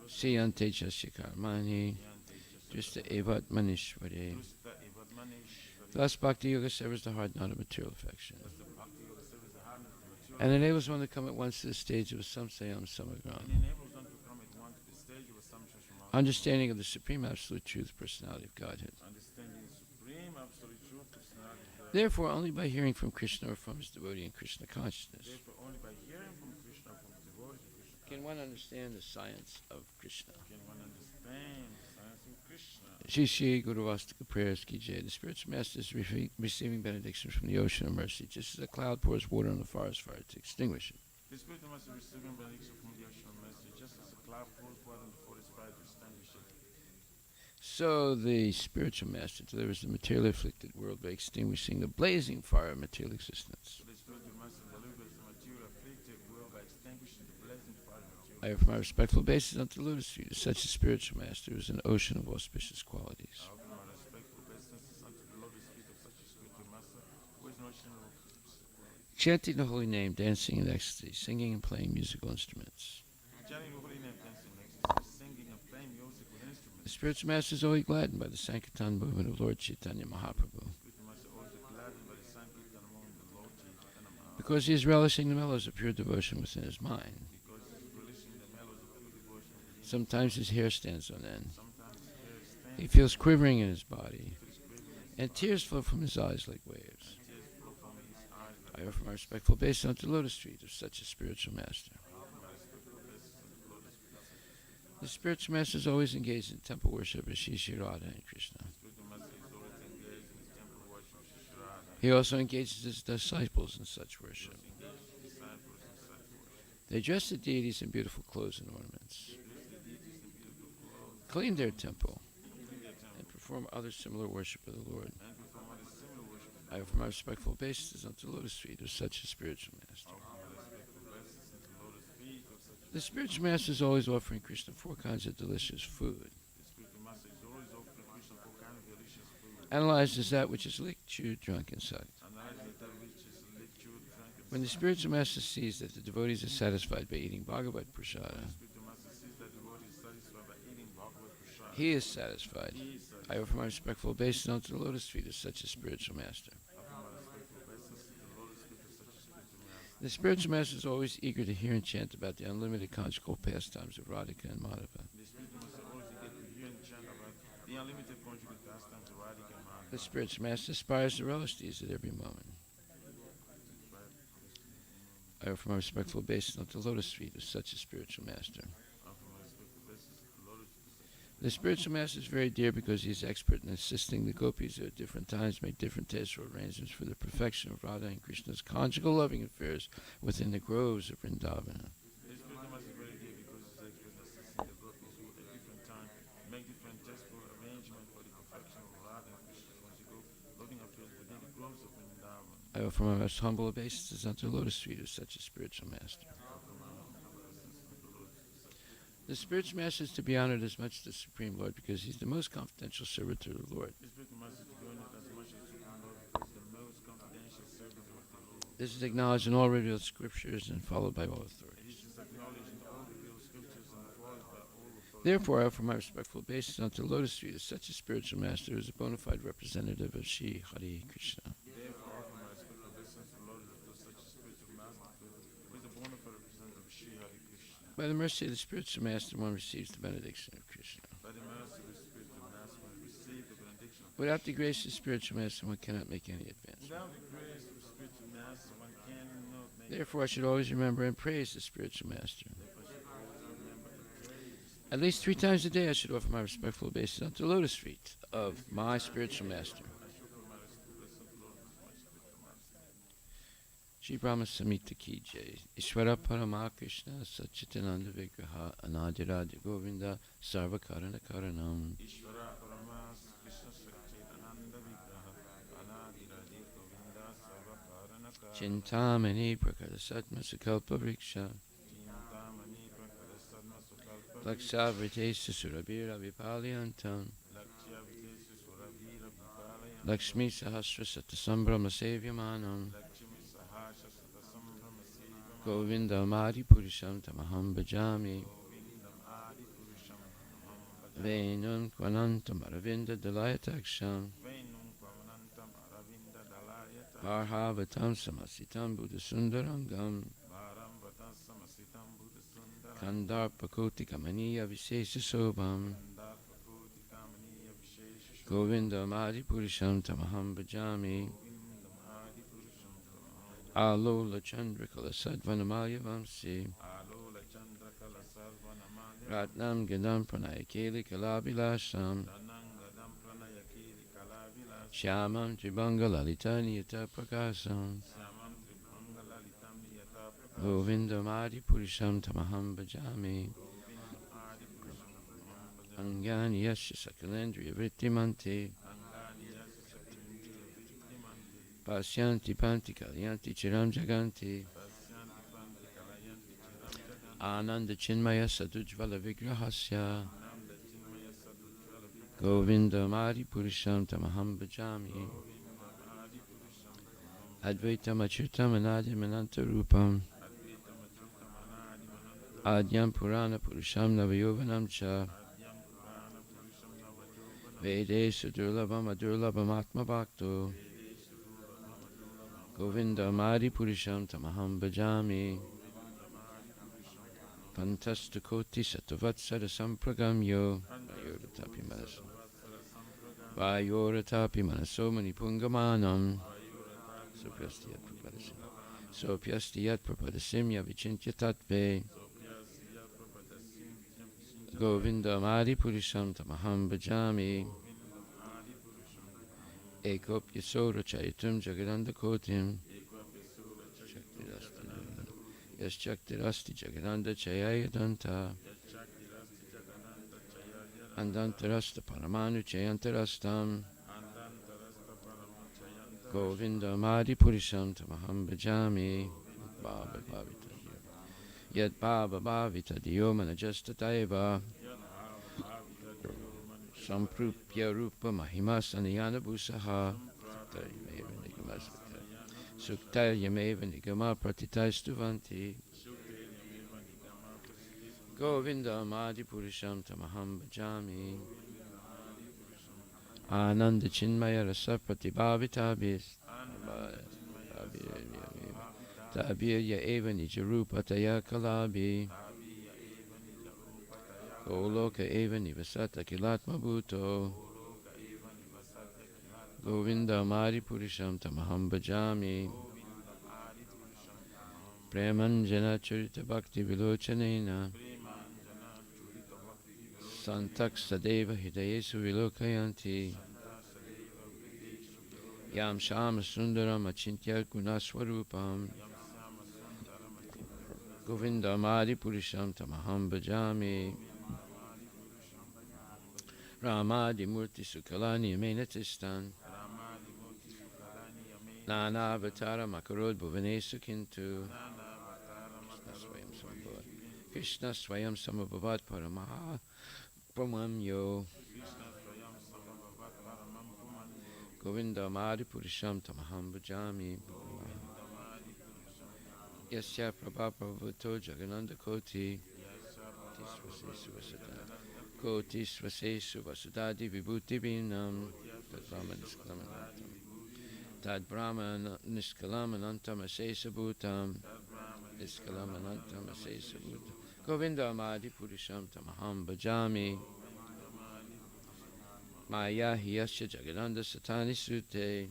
siyante jasyakarmani drista evat manishvare. Thus Bhakti Yoga severs the heart not of material affection, and enables one to come at once to the stage of a samsayam samagram, understanding of the Supreme Absolute Truth, Personality of Godhead. Therefore, only by hearing from Krishna or from his devotee in Krishna consciousness can one understand the science of Krishna. Shri Shri Guru Vastika prayers ki jai. The spiritual master is receiving benedictions from the ocean of mercy, just as a cloud pours water on a forest fire to extinguish it. The spiritual master is receiving benediction from the ocean of mercy, just as a cloud pours water on the forest fire to extinguish it. So the spiritual master delivers the materially afflicted world by extinguishing the blazing fire of material existence. The spiritual master delivers the material afflicted world by extinguishing the blazing fire of material. I offer my respectful obeisance unto the lotus feet of such a spiritual master who is an ocean of auspicious qualities. I offer my respectful obeisances unto the lotus feet of such a spiritual master who is no ocean of quality. Chanting the holy name, dancing in ecstasy, singing and playing musical instruments. Chanting the holy name, dancing in ecstasy, singing and playing musical instruments. The spiritual master is always gladdened by the Sankirtan movement of Lord Chaitanya Mahaprabhu. Spiritual master always gladdened by the Sankirtan among the Lord Chaitanya Mahaprabhu. Because he is relishing the mellows of pure devotion within his mind. Because he's relishing the mellows of pure devotion within him. Sometimes his hair stands on end. Sometimes his hair stands. He feels quivering in his body, and tears flow from his eyes like waves. Tears flow from his eyes like I offer my respectful obeisance unto the lotus feet of such a spiritual master. The spiritual master is always engaged in temple worship of Shri Shri Radha and Krishna. spiritual master is always engaged in his temple worship of Shri Radha. He also engages his disciples in such worship. Disciples in such worship. They dress the deities in beautiful clothes and ornaments, clean their temple, and perform other similar worship of the Lord. And perform other similar worship. I offer my respectful obeisances unto the lotus feet of such a spiritual master. The spiritual master is always offering Krishna 4 kinds of delicious food. The spiritual master is always offering Krishna 4 kinds of delicious food. Analyzed as that which is licked, chewed, drunk, and sucked. Analyzing that which is lit, chewed, drank, and When the spiritual master sees that the devotees are satisfied by eating Bhagavad Prasada, the spiritual master sees that the devotee is satisfied by eating Bhagavad Prasada. he is satisfied. He is satisfied. I offer my respectful obeisance unto the lotus feet of such a spiritual master. Offer my respectful obeisances to the lotus feet of such a spiritual master. The spiritual master is always eager to hear and chant about the unlimited conjugal pastimes of Radhika and Madhava. The spiritual master always get to hear and chant about the unlimited conjugal pastimes of Radhika and Madhava. The spiritual master aspires to relish these at every moment. I offer my respectful obeisance unto the lotus feet of such a spiritual master. Offer my respectful obeisances to the lotus feet of such a The spiritual master is very dear because he is expert in assisting the gopis who at different times make different tasteful arrangements for the perfection of Radha and Krishna's conjugal loving affairs within the groves of Vrindavana. The spiritual master is very dear because he's expert in assisting the gopis who at different times make different tasteful arrangements for the perfection of Radha and Krishna's conjugal loving affairs within the groves of Vrindavan. I offer my most humble obeisances unto the lotus feet of such a spiritual master. The spiritual master is to be honored as much as the Supreme Lord because he's the most confidential servant to the Lord. The spiritual master is to be honored as much as the Supreme Lord because he's the most confidential servant of the Lord. This is acknowledged in all revealed scriptures and followed by all authorities. This is acknowledged in all revealed scriptures and followed by all authorities. Therefore, I offer my respectful obeisance unto the lotus feet of such a spiritual master who is a bona fide representative of Shri Hare Krishna. Therefore, offer my respectful obeisance to the Lord of such a spiritual master who is the bona fide representative of Shri Hare Krishna. By the mercy of the spiritual master, one receives the benediction of Krishna. By the mercy of the spiritual master, one receive the benediction of Without the grace of the spiritual master, one cannot make any advance. Without the grace of the spiritual master, one cannot make Therefore, I should always remember and praise the spiritual master. At least 3 times a day, I should offer my respectful obeisance unto the lotus feet of my spiritual master. Shri Brahma Samhita ki jai. Ishvara Parama Krishna Satchitananda Vigraha Anadiradi Govinda Sarva Karana Karanam. Ishvara Paramas Krishna Satchitananda Vigraha Anadiradi Govinda Sarva Karana Karanam. Chintamani Prakara Satma Sakalpa Vriksha. Chintamani Prakara Sadma Sukalpa Lakshavritesa Surabhira Vipalyantam. Lakshya Videsi Suravira Vipalayam. Lakshmi Sahasra Satasambhrama Sevyamanam. Lakshmi Sahasha Satasambhrama Sivam. Govinda Mari Purisham Tamaham Bhajami. Govindam Adi Purusham Maham Venam Kvanantam Aravinda Dalayataksham. Venum Pavanantam Aravinda Dalayata. Varhavatam Samasitam Buddha Sundarangam. Varam Vatassamasitam Buddha Sundara. Kandarpa Koti Kamaniya Visesha Sobham. Kandarpa Koti Kamaniya Vishesha. Govinda Mari Purisham Tamaham Bhajami. Govindam Adi Purusham Tamaham. Alola Chandra Kala Sadvanamaya Vamsi. Alola Chandra Kala Sarvanamalya. Ratnam Gadam Pranayakeli Kalabilasham. Ranangadam Pranayakiri Kalavilas. Shyamam Tribanga Lalitani Yata Prakasam. Samam Tribhanga Lalitam Niyata Prakasam. Govinda Mari Purisham Tamaham Bhajami. Govindam Adi Purusham Tamaham Angani yasya sakalendriya vrittimante pasyanti panti kalyanti chiram jaganti Ananda chinmaya sadujvala vigrahasya Govinda Mari Purusham Tamaham Bhajami Advaitam Achyutam Anadim Anantarupam Adyam Purana Purusham Navayovanam Cha Vedesu Durlabam Adurlabam Atma Bhakto Govinda Mari Purusham Tamaham Bhajami Pantastu Koti Satavatsara Sampragamyo Vayoratapi Manaso Vayoratapi Manaso Manipungamanam Sopyastiyat Prapadasimya Vichintya Tattve Govinda Mari Purisham Tamaham Bhajami Ekopya Sora Chaitum Jagadanda Kotim Yas Chaktirasti Jagadanda Chayayadanta Andantarasta Paramanu Chayantarastam Govinda Madi Purisham Tamaham Bhajami Baba Bhavita Yad Baba Bhavita Diyomana Jastataiva Samprupya Rupa Mahima Sanayana Bhusaha Suktayameva Nigama Pratitaistuvanti Govinda Madi Purisham Tamaham Bhajami Ananda Chinmaya Rasa Pratibhavitabhis Tabirya Eva Nijarupa Taya Kalabi Goloka Eva Nivasata Kilatma Bhuto Govinda Mari Purisham Tamaham Bhajami Premanjana Charita Bhakti Vilochanena Santak Sadeva Hidayesu Vilokayanti Yam Shama Sundaram Achintya Gunaswarupam Govinda Madi Purisham Tamaham Bhajami Ramadi Murti Sukalani Amenatistan Nana Avatara Makarod Bhuvanesu Kintu Krishna Swayam Samabhavat Paramaha Pramam Yo Govinda Madi Purisham Tamaham Bhajami Yasya Prabha Prabhuto Jagananda Koti Koti Svasesu Vasudadi Vibhuti Vinam Tad Brahma Niskalam Anantam Asesa Bhutam Niskalam Anantam Asesa Bhutam Govinda Madi Purisham Tamaham Bhajami Maya Hiyasya Jagadanda Satani Sute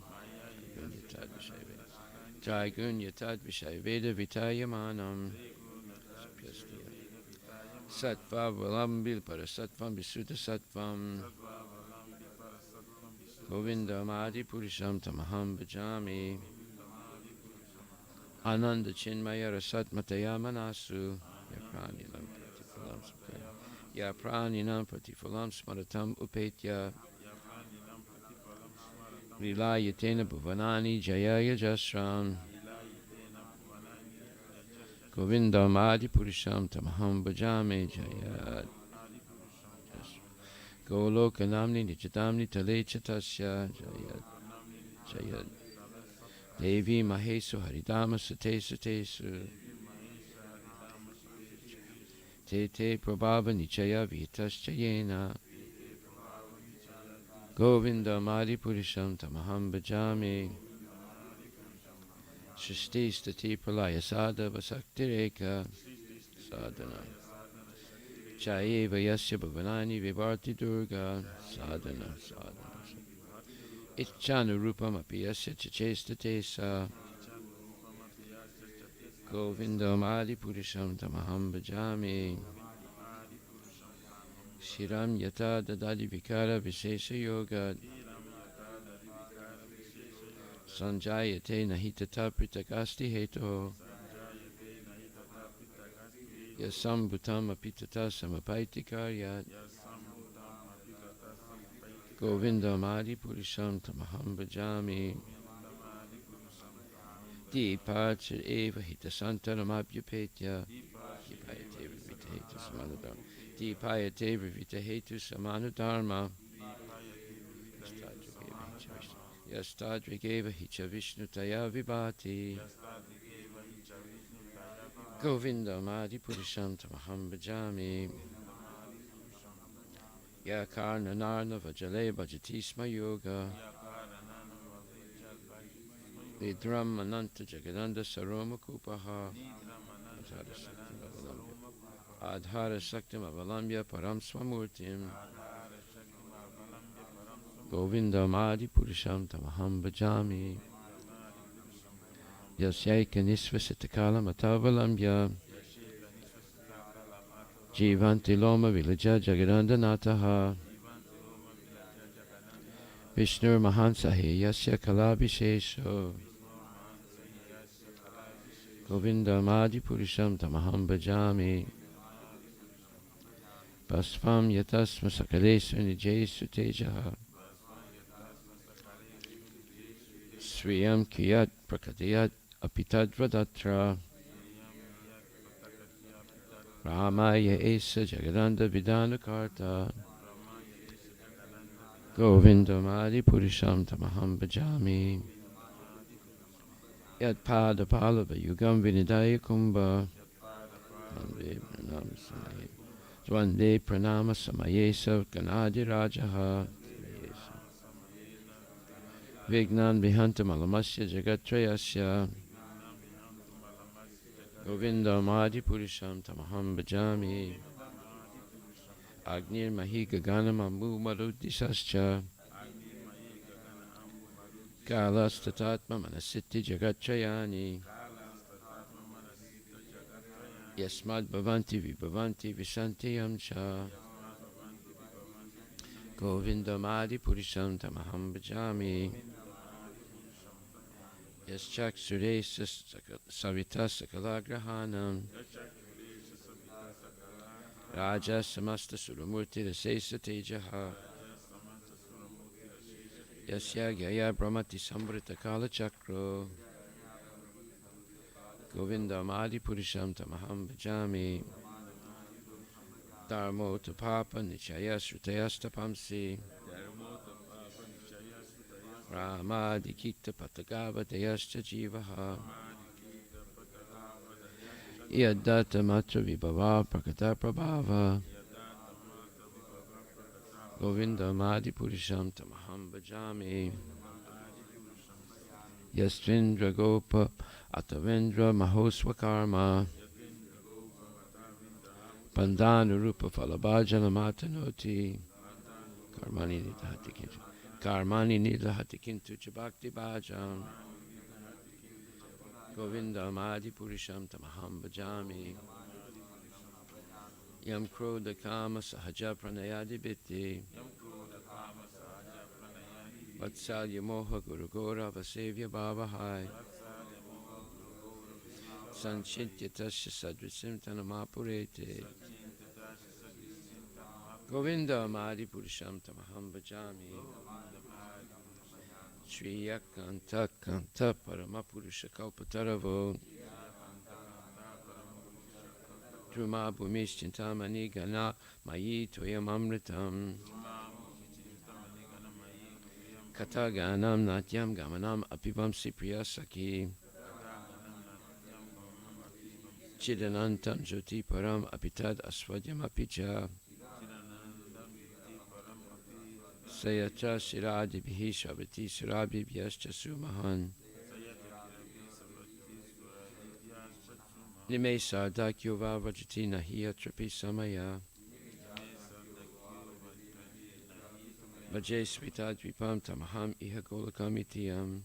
Trigunya Tad Vishayveda Vitayamanam Sattva Valambil Parasatvam Visuddha Sattvam Govinda Madi Purisham Tamaham Bhajami Ananda Chinmaya Rasat Mataya Manasu Ya Praninam Pratifulam Smaratam Upetya Vilayatena Bhuvanani Jayaya Jasram Govinda Madi Purisham Tamaham Bhajami Jayat Goloka Namni Nijatamni Tale Chatasya Jayat Jayat Devi Mahesu Haridama Satesu Tesu Te Prabhava Nichaya Vitaschayena Govinda Madi Purisham Tamaham Bhajami Shristi Stati Pralaya Sada Vasaktireka Sadhana Chayeva Yasya Bhavanani Vivarti Durga Sadhana Sadhana Ichchanu Rupam Apiyasya Chachesta Tesa Govinda Madi Purisham Tamaham Bhajami Shiram Yata Dadadi Vikara Visesha Yoga Sanjayate Nahitata Pritakasti Heto Yasam Bhutam Apitata Samapaiti Karyat Govindam Adi Purisham Tamaham Bhajami. Deepachar Eva Hitasantaramabhyapetya. Deepayate Vivita Hetu Samanudharma. Deepayate Vivita Hetu Samanudharma. Yastadrigeva Hicha Vishnutaya Vibhati. Govindam Adi Purisham Tamaham Bhajami. Yakarna Narnava Jale Bhajati Sma Yoga. Vidram Ananta Jagananda Saroma Kupaha. Adhara Saktam Avalambya Param Swamurtim. Govindam Adi Purisham Tamaham Bhajami. Yasyaika Nisvasitakala Matavalambya. Jivanti Loma Vilaja Jagadanda Nataha. Vishnu Mahansahi Yasya Kalabhishesho. Govindam Adi Purisham Tamaham Bhajami. Basvam Yatasma Sakalesu Nijesu Tejaha. Sriyam Kiyat Prakadiyat Apitadvadatra. Ramaya Esa Jagadanda Vidana Karta. Govindam Adi Purisham Tamaham Bhajami. Yat Pada Palava Yugam Vinidaya Kumbha. Swande Pranama Samayesa Ganadi Rajaha. Vignan Vihanta Malamasya Jagatrayasya. Govindam Adi Purisham Tamaham Bhajami. Agnir Mahi Gaganam Ambu Marudisascha. Kalastatatma Manasitti Jagatrayani. Yasmad Bhavanti Vibhavanti Visanti Amcha. Govindam Adi Purisham Tamaham Bhajami. Yaschak Suresa Savita Sakalagrahanam. Raja Samasta Suramurti Rasesa Tejaha. Yasya Gyaya Brahmati Sambrita Kala Chakro. Govindam Adi Purisham Tamaham Bhajami. Dharmo Tapapa Nichaya Srutayastapamsi. Rama Dikita Patagava Dayascha Jivaha. Yadata Matra Vibhava Prakata Prabhava. Govindam Adi Purisham Tamaham Bhajami. Yasvindra Gopa Atavendra Mahoswakarma. Pandana Rupa Falabhajana Matanoti. Karmani Nidhati Kintu. Karmani Nidhati Kintu Chabakti Bhajam. Govindam Adi Purisham Tamaham Bhajami. Yam Krodha Kama Sahaja Pranayadi Biti. Vatsalya Moha Guru Gora Vasevya Bhavahai. Sanchintya Tasya Sadrisim Tanamapurete. Govindam Adi Purisham Tamaham Bhajami. Shri Yakanta Kanta Paramapurusha Kalpataravo. Druma Bhumishchintamani Gana Mayi Toyam Amritam. Kataganam Natyam Gamanam Apibam Sipriyasaki. Chidanantam Jyoti Param Apitad Aswadyam Apicha. Sayatra Shiradi Bihi Shabati Surabi Vyascha Sumahan. Nime Sardakyo Vavajati Nahiya Trapi Samaya. Vajay Svita Dvipam Tamaham Iha Golakamitiyam.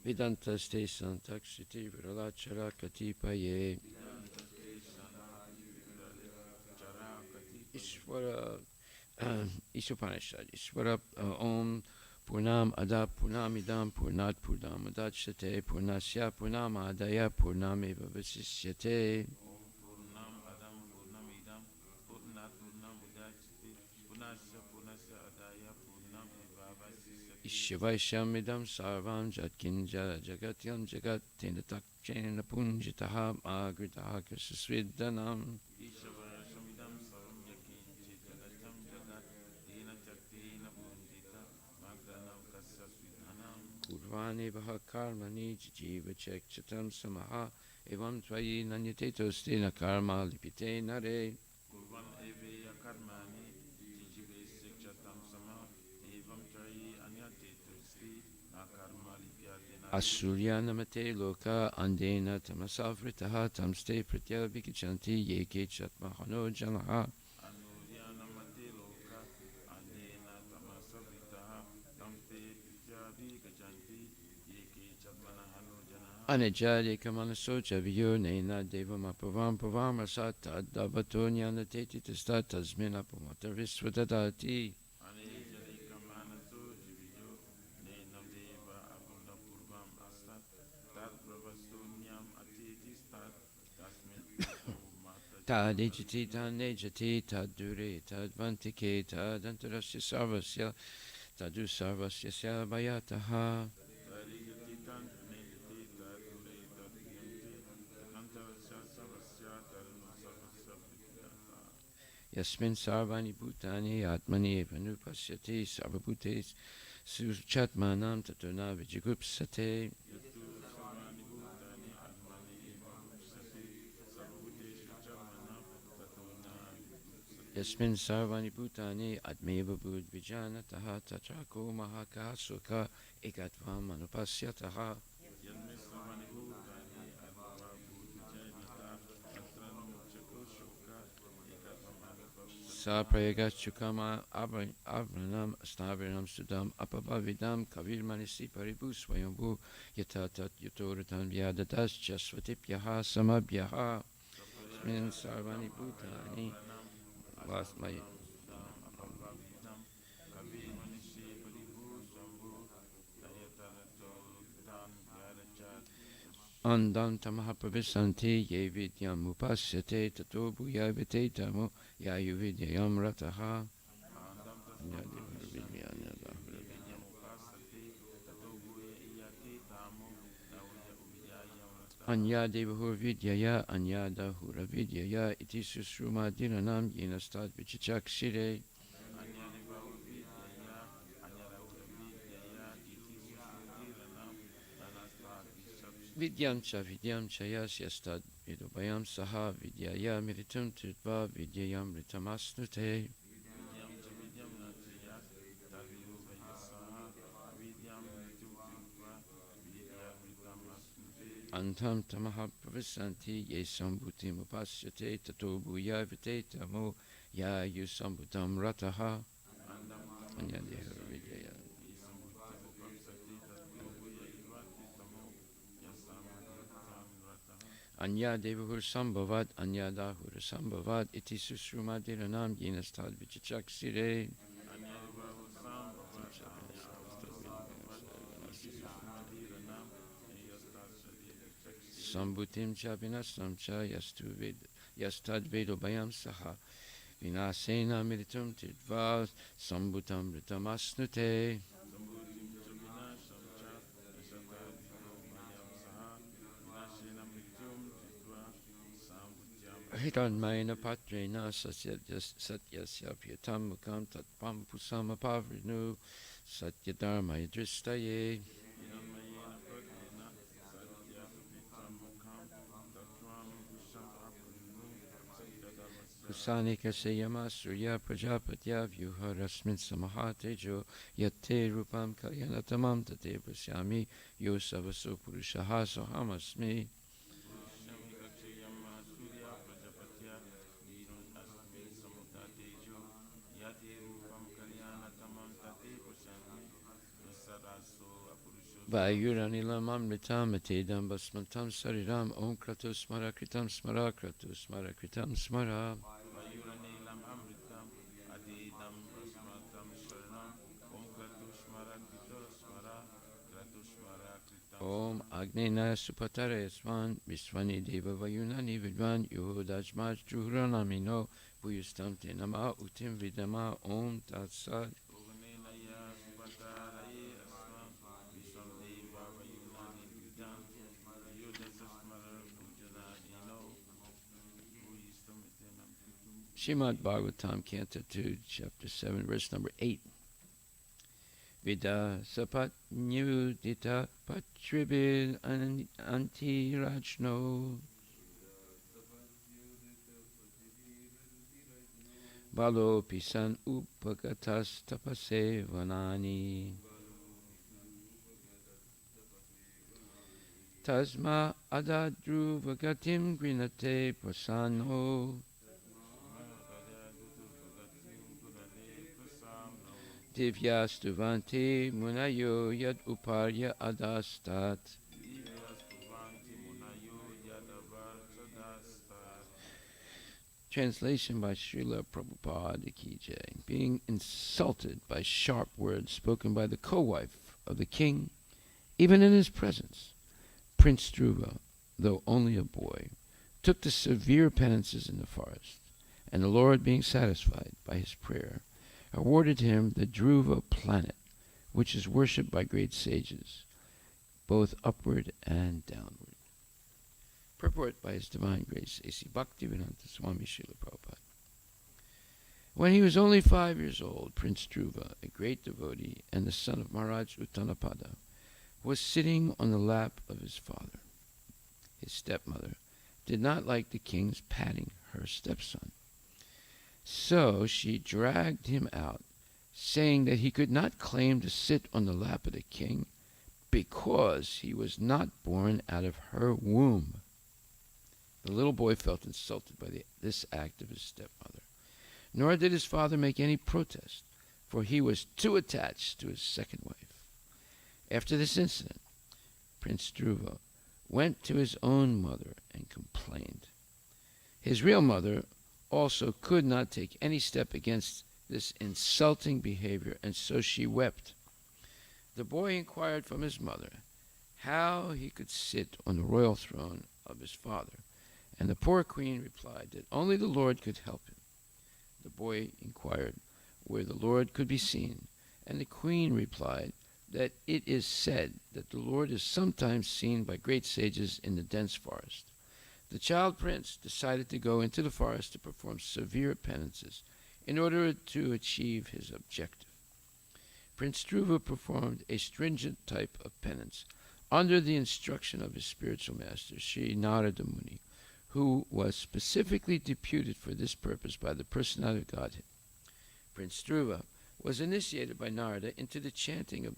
Vedanta Ste Santakshiti Viralachara Katipaye. Ishvara Ishopanishad Ishvara Om Purnam Ada Purnamidam Purnat Purnam Adachate Purnasya Purnamadaya Purnameva Vasishyate. Ishvaishyamidam sarvam jatkinja jagatyam jagat tena takchena punjitaha agritaha kasasvidanam. Purvani vaha karmani jiva chekchatam samaha evam tvayi nanyate tostina karma lipite nare. Asurya namate loka andena tamasavritaha tamste pratyabhikichanti yeke chatmahano janaha. Anijade kamanaso chavyo nena devam apavam pavam asata davato nyanateti tastat tasmin apamata visvadadati. Tadijati tanejati tadure tadvantike tadantarasya sarvasya tadu sarvasya syabhayataha. Yasmin sarvani bhutani atmani evanupasyati sarvabhutes suchatmanam tatuna vijigupsate. Yasmin sarvani bhutani atmeva bhud vijanataha tatrako mahaka sukha ekatvam anupasyataha. Sa prayagachukama avranam snaviram sudam apavavidam kavirmanisi paribu swayambhu yatatat yutoritan vyadatas jasvatipyaha samabhyaha. Yasmin sarvani bhutani lost my Andantamaha pravisanti ye vidyam upasyate tato bhuya vitetamu yayu vidyayam rataha. Anya devahur vidyaya anya dahura vidyaya iti susruma diranam yenastad vichachakshire. Vidyam cha yas yastad vidubhayam saha vidyaya miritum tidva vidyayam ritamasnute. Antam tamaha pravisanti ye sambhutim upasyate tato bhuya vitetamo ya yu sambhutam rataha. Anyadehara vidyaya. Anya devahur sambhavad anya dahur sambhavad iti susrumadiranam yenastad vichachakshire. Sambhutim cha vinasam cha yastad vedobhayam saha vinasena miritum tidva sambhutam ritamasnute. Hiranmayana patrena satyasya piyatam mukam tatpam pusam apavrinu satyadharmaya dristaye. Kusanika seyama surya prajapatya vyuharasmin samahatejo yatte rupam kalyanatamam tate pasyami yosavaso purushaha sohamasmi. Vayuranilam amritam atedam basmantam sariram om kratos smara kritam smara kratos smara kritam smara. Om Agnena Supatare Svan Visvani Deva Vayunani Vidvan Yuhodajmaj Juhuranamino Buyustam Tenama Utim Vidama Om Tatsad. Srimad Bhagavatam, Canto 2, Chapter 7, verse number 8. Vida sapat nyudita patribil antirajno balo pisan upagatas tapase vanani tasma adadruvagatim grinate prasano Divya stuvanti munayo yad uparya adastat. Translation by Srila Prabhupada Ki Jai. Being insulted by sharp words spoken by the co-wife of the king, even in his presence, Prince Dhruva, though only a boy, took the severe penances in the forest, and the Lord, being satisfied by his prayer, awarded him the Dhruva planet, which is worshipped by great sages, both upward and downward. Purport by His Divine Grace, A.C. Bhaktivedanta Swami Srila Prabhupada. When he was only 5 years old, Prince Dhruva, a great devotee and the son of Maharaj Uttanapada, was sitting on the lap of his father. His stepmother did not like the king's patting her stepson. So she dragged him out, saying that he could not claim to sit on the lap of the king because he was not born out of her womb. The little boy felt insulted by this act of his stepmother, nor did his father make any protest, for he was too attached to his second wife. After this incident, Prince Dhruva went to his own mother and complained. His real mother also could not take any step against this insulting behavior, and so she wept. The boy inquired from his mother how he could sit on the royal throne of his father, and the poor queen replied that only the Lord could help him. The boy inquired where the Lord could be seen, and the queen replied that it is said that the Lord is sometimes seen by great sages in the dense forest. The child prince decided to go into the forest to perform severe penances in order to achieve his objective. Prince Dhruva performed a stringent type of penance under the instruction of his spiritual master, Sri Narada Muni, who was specifically deputed for this purpose by the personality of Godhead. Prince Dhruva was initiated by Narada into chanting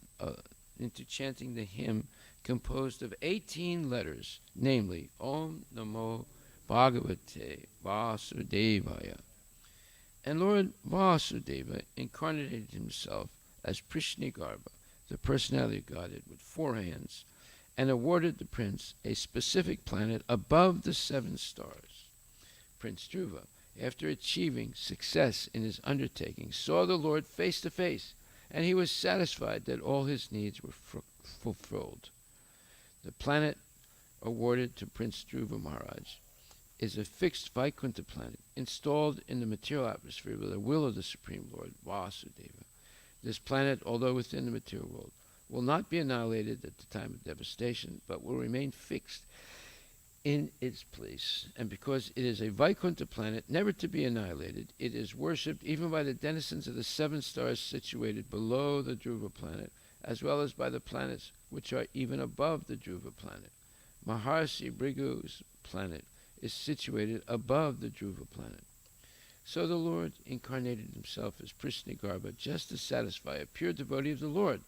the hymn composed of 18 letters, namely Om Namo Bhagavate Vasudevaya. And Lord Vasudeva incarnated himself as Prishnigarbha, the personality of Godhead, with 4 hands, and awarded the prince a specific planet above the 7 stars. Prince Dhruva, after achieving success in his undertaking, saw the Lord face to face, and he was satisfied that all his needs were fulfilled. The planet awarded to Prince Dhruva Maharaj is a fixed Vaikuntha planet installed in the material atmosphere by the will of the Supreme Lord Vasudeva. This planet, although within the material world, will not be annihilated at the time of devastation, but will remain fixed in its place. And because it is a Vaikuntha planet, never to be annihilated, it is worshipped even by the denizens of the 7 stars situated below the Dhruva planet, as well as by the planets which are even above the Dhruva planet. Maharshi Bhrigu's planet is situated above the Dhruva planet. So the Lord incarnated himself as Prishnigarbha just to satisfy a pure devotee of the Lord.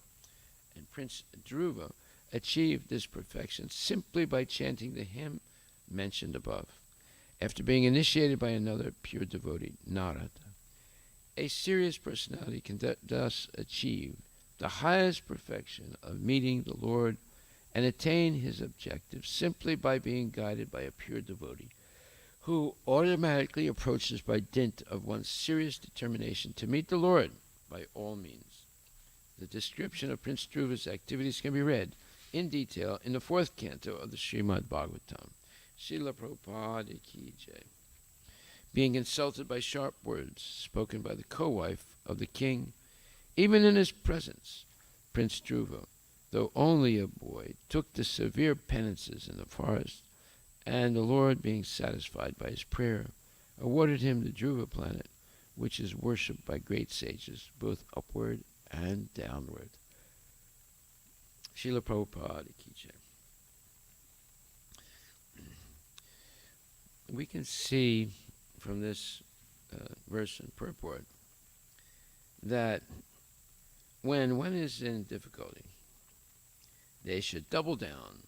And Prince Dhruva achieved this perfection simply by chanting the hymn mentioned above, after being initiated by another pure devotee, Narada. A serious personality can thus achieve the highest perfection of meeting the Lord and attain his objective simply by being guided by a pure devotee, who automatically approaches by dint of one's serious determination to meet the Lord by all means. The description of Prince Dhruva's activities can be read in detail in the 4th canto of the Srimad Bhagavatam. Srila Prabhupada Ki Jai. Being insulted by sharp words spoken by the co-wife of the king, even in his presence, Prince Dhruva, though only a boy, took the severe penances in the forest, and the Lord, being satisfied by his prayer, awarded him the Dhruva planet, which is worshipped by great sages, both upward and downward. Srila Prabhupada ki jai. We can see from this verse and purport that when one is in difficulty, they should double down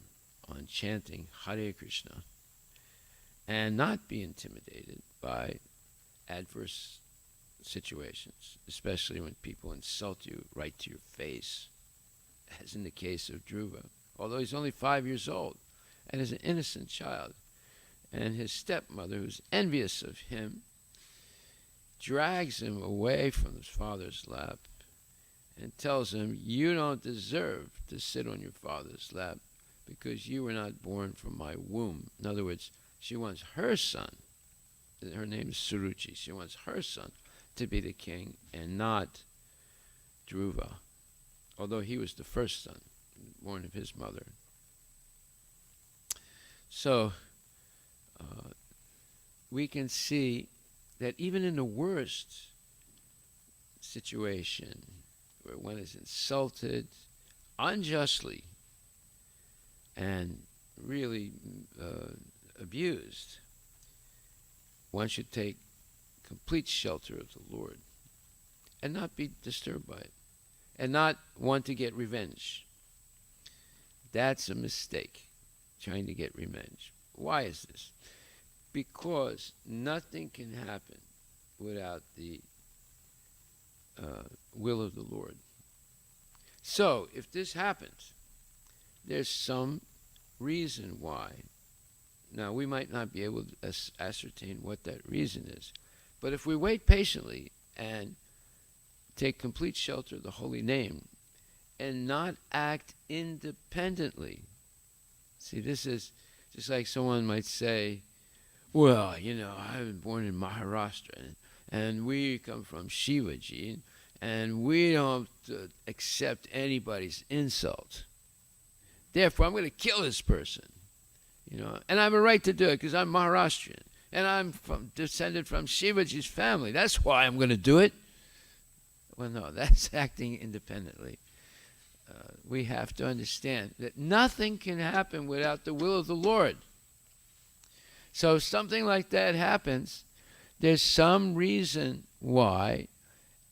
on chanting Hare Krishna and not be intimidated by adverse situations, especially when people insult you right to your face, as in the case of Dhruva. Although he's only 5 years old and is an innocent child, and his stepmother, who's envious of him, drags him away from his father's lap and tells him, you don't deserve to sit on your father's lap because you were not born from my womb. In other words, she wants her son, her name is Suruchi, she wants her son to be the king and not Dhruva, although he was the first son, born of his mother. So, we can see that even in the worst situation, where one is insulted unjustly and really abused, one should take complete shelter of the Lord and not be disturbed by it and not want to get revenge. That's a mistake, trying to get revenge. Why is this? Because nothing can happen without the will of the Lord. So, if this happens, there's some reason why. Now, we might not be able to ascertain what that reason is, but if we wait patiently and take complete shelter of the holy name and not act independently. See, this is just like someone might say, well, I was born in Maharashtra, and we come from Shivaji, and we don't accept anybody's insult. Therefore, I'm going to kill this person, and I have a right to do it because I'm Maharashtrian, and I'm descended from Shivaji's family. That's why I'm going to do it. Well, no, that's acting independently. We have to understand that nothing can happen without the will of the Lord. So if something like that happens, there's some reason why,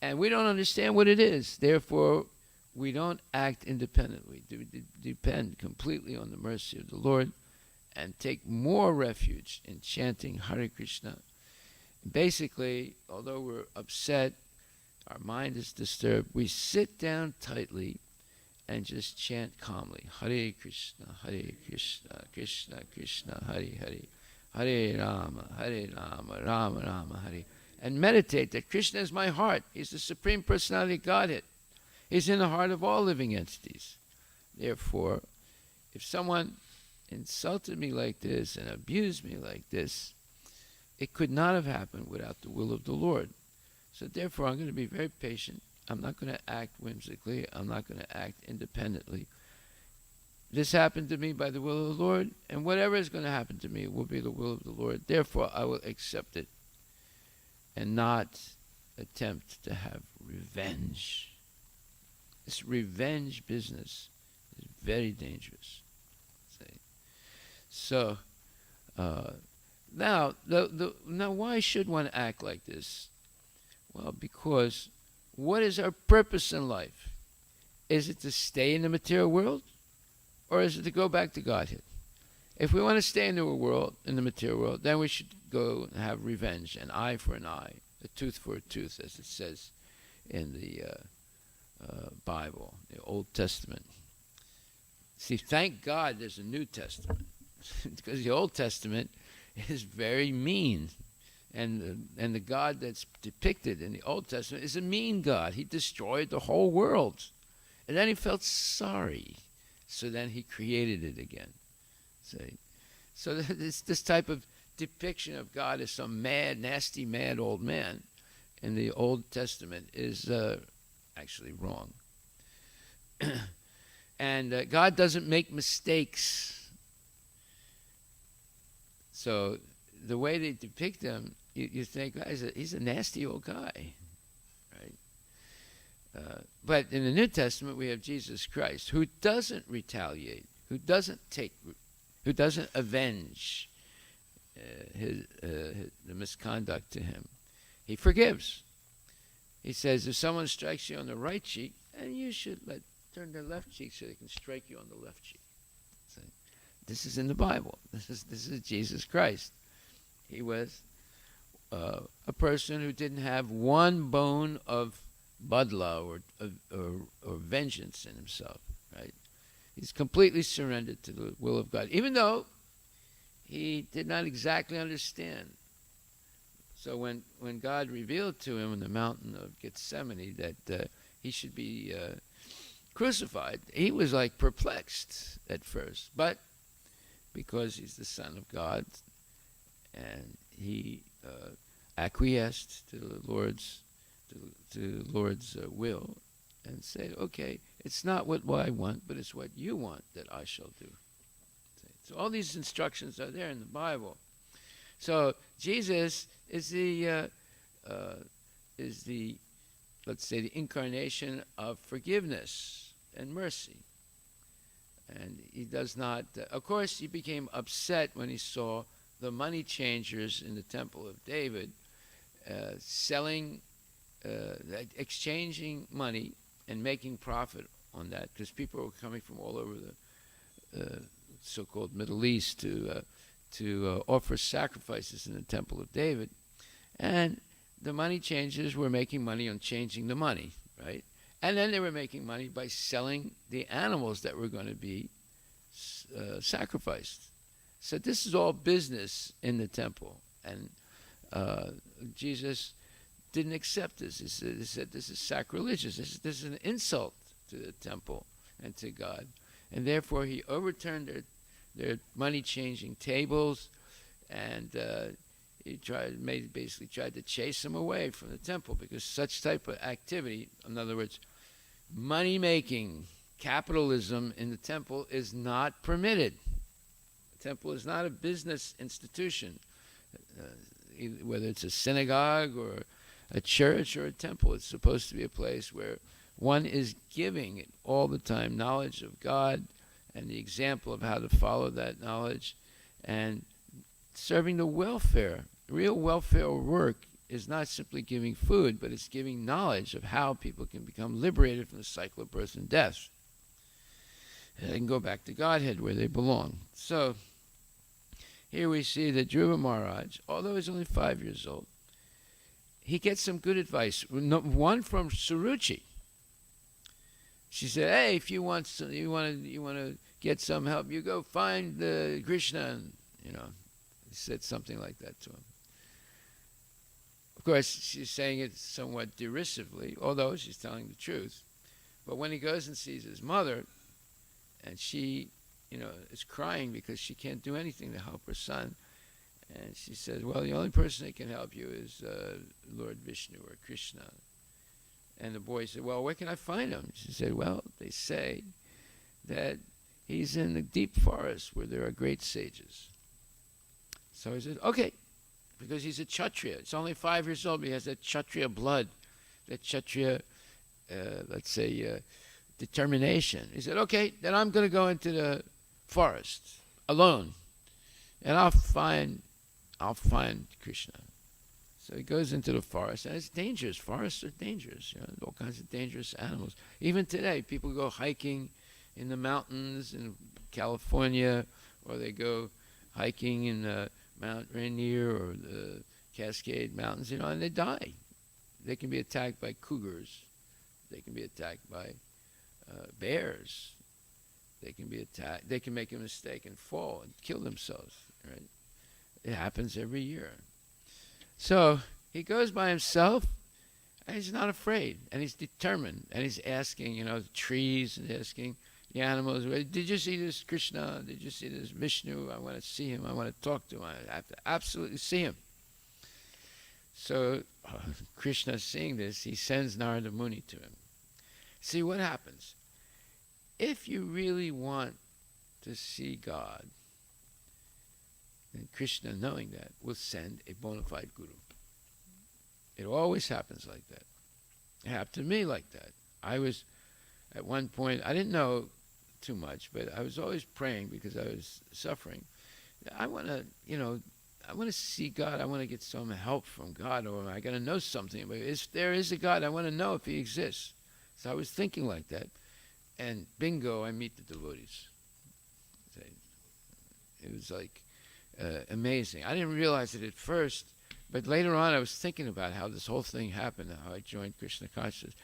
and we don't understand what it is. Therefore, we don't act independently. We depend completely on the mercy of the Lord and take more refuge in chanting Hare Krishna. Basically, although we're upset, our mind is disturbed, we sit down tightly and just chant calmly. Hare Krishna, Krishna Krishna, Hare Hare. Hare Rama, Rama Rama, Hare. And meditate that Krishna is my heart. He's the Supreme Personality of Godhead. He's in the heart of all living entities. Therefore, if someone insulted me like this and abused me like this, it could not have happened without the will of the Lord. So therefore, I'm going to be very patient. I'm not going to act whimsically. I'm not going to act independently. This happened to me by the will of the Lord, and whatever is going to happen to me will be the will of the Lord. Therefore, I will accept it and not attempt to have revenge. This revenge business is very dangerous. See? So, now why should one act like this? Well, because what is our purpose in life? Is it to stay in the material world? Or is it to go back to Godhead? If we want to stay in the material world, then we should go and have revenge, an eye for an eye, a tooth for a tooth, as it says in the Bible, the Old Testament. See, thank God there's a New Testament, because the Old Testament is very mean, and the God that's depicted in the Old Testament is a mean God. He destroyed the whole world, and then he felt sorry. So then he created it again. See? So this type of depiction of God as some mad, nasty, mad old man in the Old Testament is actually wrong. And God doesn't make mistakes. So the way they depict him, you think, he's a nasty old guy, right? But in the New Testament, we have Jesus Christ, who doesn't retaliate, who doesn't avenge the misconduct to him. He forgives. He says, if someone strikes you on the right cheek, and you should turn their left cheek so they can strike you on the left cheek. So, this is in the Bible. This is Jesus Christ. He was a person who didn't have one bone of badla or vengeance in himself, right? He's completely surrendered to the will of God, even though he did not exactly understand. So when God revealed to him on the mountain of Gethsemane that he should be crucified, he was like perplexed at first, but because he's the Son of God, and he acquiesced to the Lord's will, and said, "Okay, it's not what I want, but it's what you want that I shall do." So all these instructions are there in the Bible. So Jesus is the let's say the incarnation of forgiveness and mercy. And he does not, of course, he became upset when he saw the money changers in the Temple of David selling, exchanging money and making profit on that, because people were coming from all over the so-called Middle East to offer sacrifices in the Temple of David. And the money changers were making money on changing the money, right? And then they were making money by selling the animals that were going to be sacrificed. So this is all business in the temple. And Jesus didn't accept this. He said this is sacrilegious. This is an insult to the temple and to God. And therefore he overturned their money-changing tables, and he basically tried to chase them away from the temple, because such type of activity, in other words, money-making, capitalism in the temple is not permitted. The temple is not a business institution, whether it's a synagogue or a church or a temple. It's supposed to be a place where one is giving all the time knowledge of God and the example of how to follow that knowledge, and serving the welfare. Real welfare work is not simply giving food, but it's giving knowledge of how people can become liberated from the cycle of birth and death. And they can go back to Godhead where they belong. So here we see that Dhruva Maharaj, although he's only 5 years old, he gets some good advice. One from Suruchi. She said, "Hey, if you want to get some help, you go find Krishna." And, he said something like that to him. Of course, she's saying it somewhat derisively, although she's telling the truth. But when he goes and sees his mother, and she, is crying because she can't do anything to help her son, and she says, "Well, the only person that can help you is Lord Vishnu or Krishna." And the boy said, "Well, where can I find him?" She said, "Well, they say that he's in the deep forest where there are great sages." So he said, "Okay," because he's a Kshatriya. He's only 5 years old, but he has that Kshatriya blood, that Kshatriya, determination. He said, "Okay, then I'm going to go into the forest alone, and I'll find Krishna." So he goes into the forest, and it's dangerous. Forests are dangerous. All kinds of dangerous animals. Even today, people go hiking in the mountains in California, or they go hiking in Mount Rainier or the Cascade Mountains, and they die. They can be attacked by cougars. They can be attacked by bears. They can be attacked. They can make a mistake and fall and kill themselves. Right? It happens every year. So he goes by himself, and he's not afraid, and he's determined, and he's asking, the trees, and asking the animals, "Did you see this Krishna? Did you see this Vishnu? I want to see him. I want to talk to him. I have to absolutely see him." So Krishna, seeing this, he sends Narada Muni to him. See what happens. If you really want to see God, And Krishna, knowing that, will send a bona fide guru. It always happens like that. It happened to me like that. I was, at one point, I didn't know too much, but I was always praying because I was suffering. I want to, I want to see God. I want to get some help from God, or I got to know something. But if there is a God, I want to know if He exists. So I was thinking like that, and bingo, I meet the devotees. It was like amazing. I didn't realize it at first, but later on, I was thinking about how this whole thing happened, and how I joined Krishna consciousness.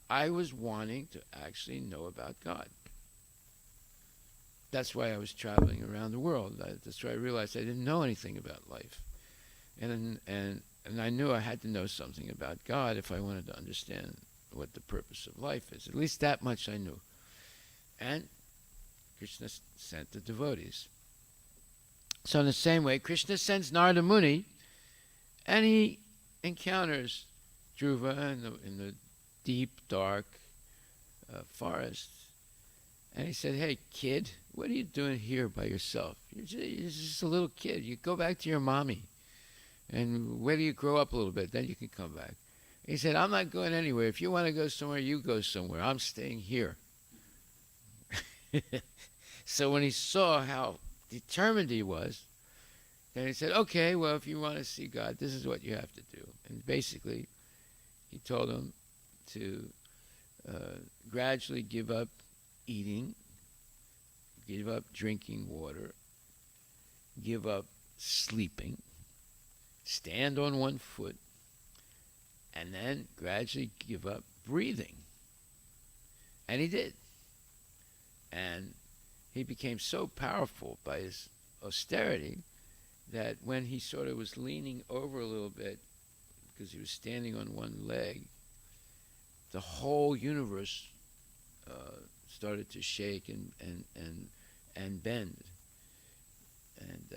I was wanting to actually know about God. That's why I was traveling around the world. That's why I realized I didn't know anything about life. And I knew I had to know something about God if I wanted to understand what the purpose of life is. At least that much I knew. And Krishna sent the devotees. So in the same way, Krishna sends Narada Muni, and he encounters Dhruva in the deep, dark forest. And he said, "Hey, kid, what are you doing here by yourself? You're just a little kid. You go back to your mommy. And wait till you grow up a little bit, then you can come back." He said, "I'm not going anywhere. If you want to go somewhere, you go somewhere. I'm staying here." So when he saw how determined he was, then he said, "Okay, well, if you want to see God, this is what you have to do." And basically, he told him to gradually give up eating, give up drinking water, give up sleeping, stand on one foot, and then gradually give up breathing. And he did. And he became so powerful by his austerity that when he sort of was leaning over a little bit, because he was standing on one leg, the whole universe started to shake and bend, and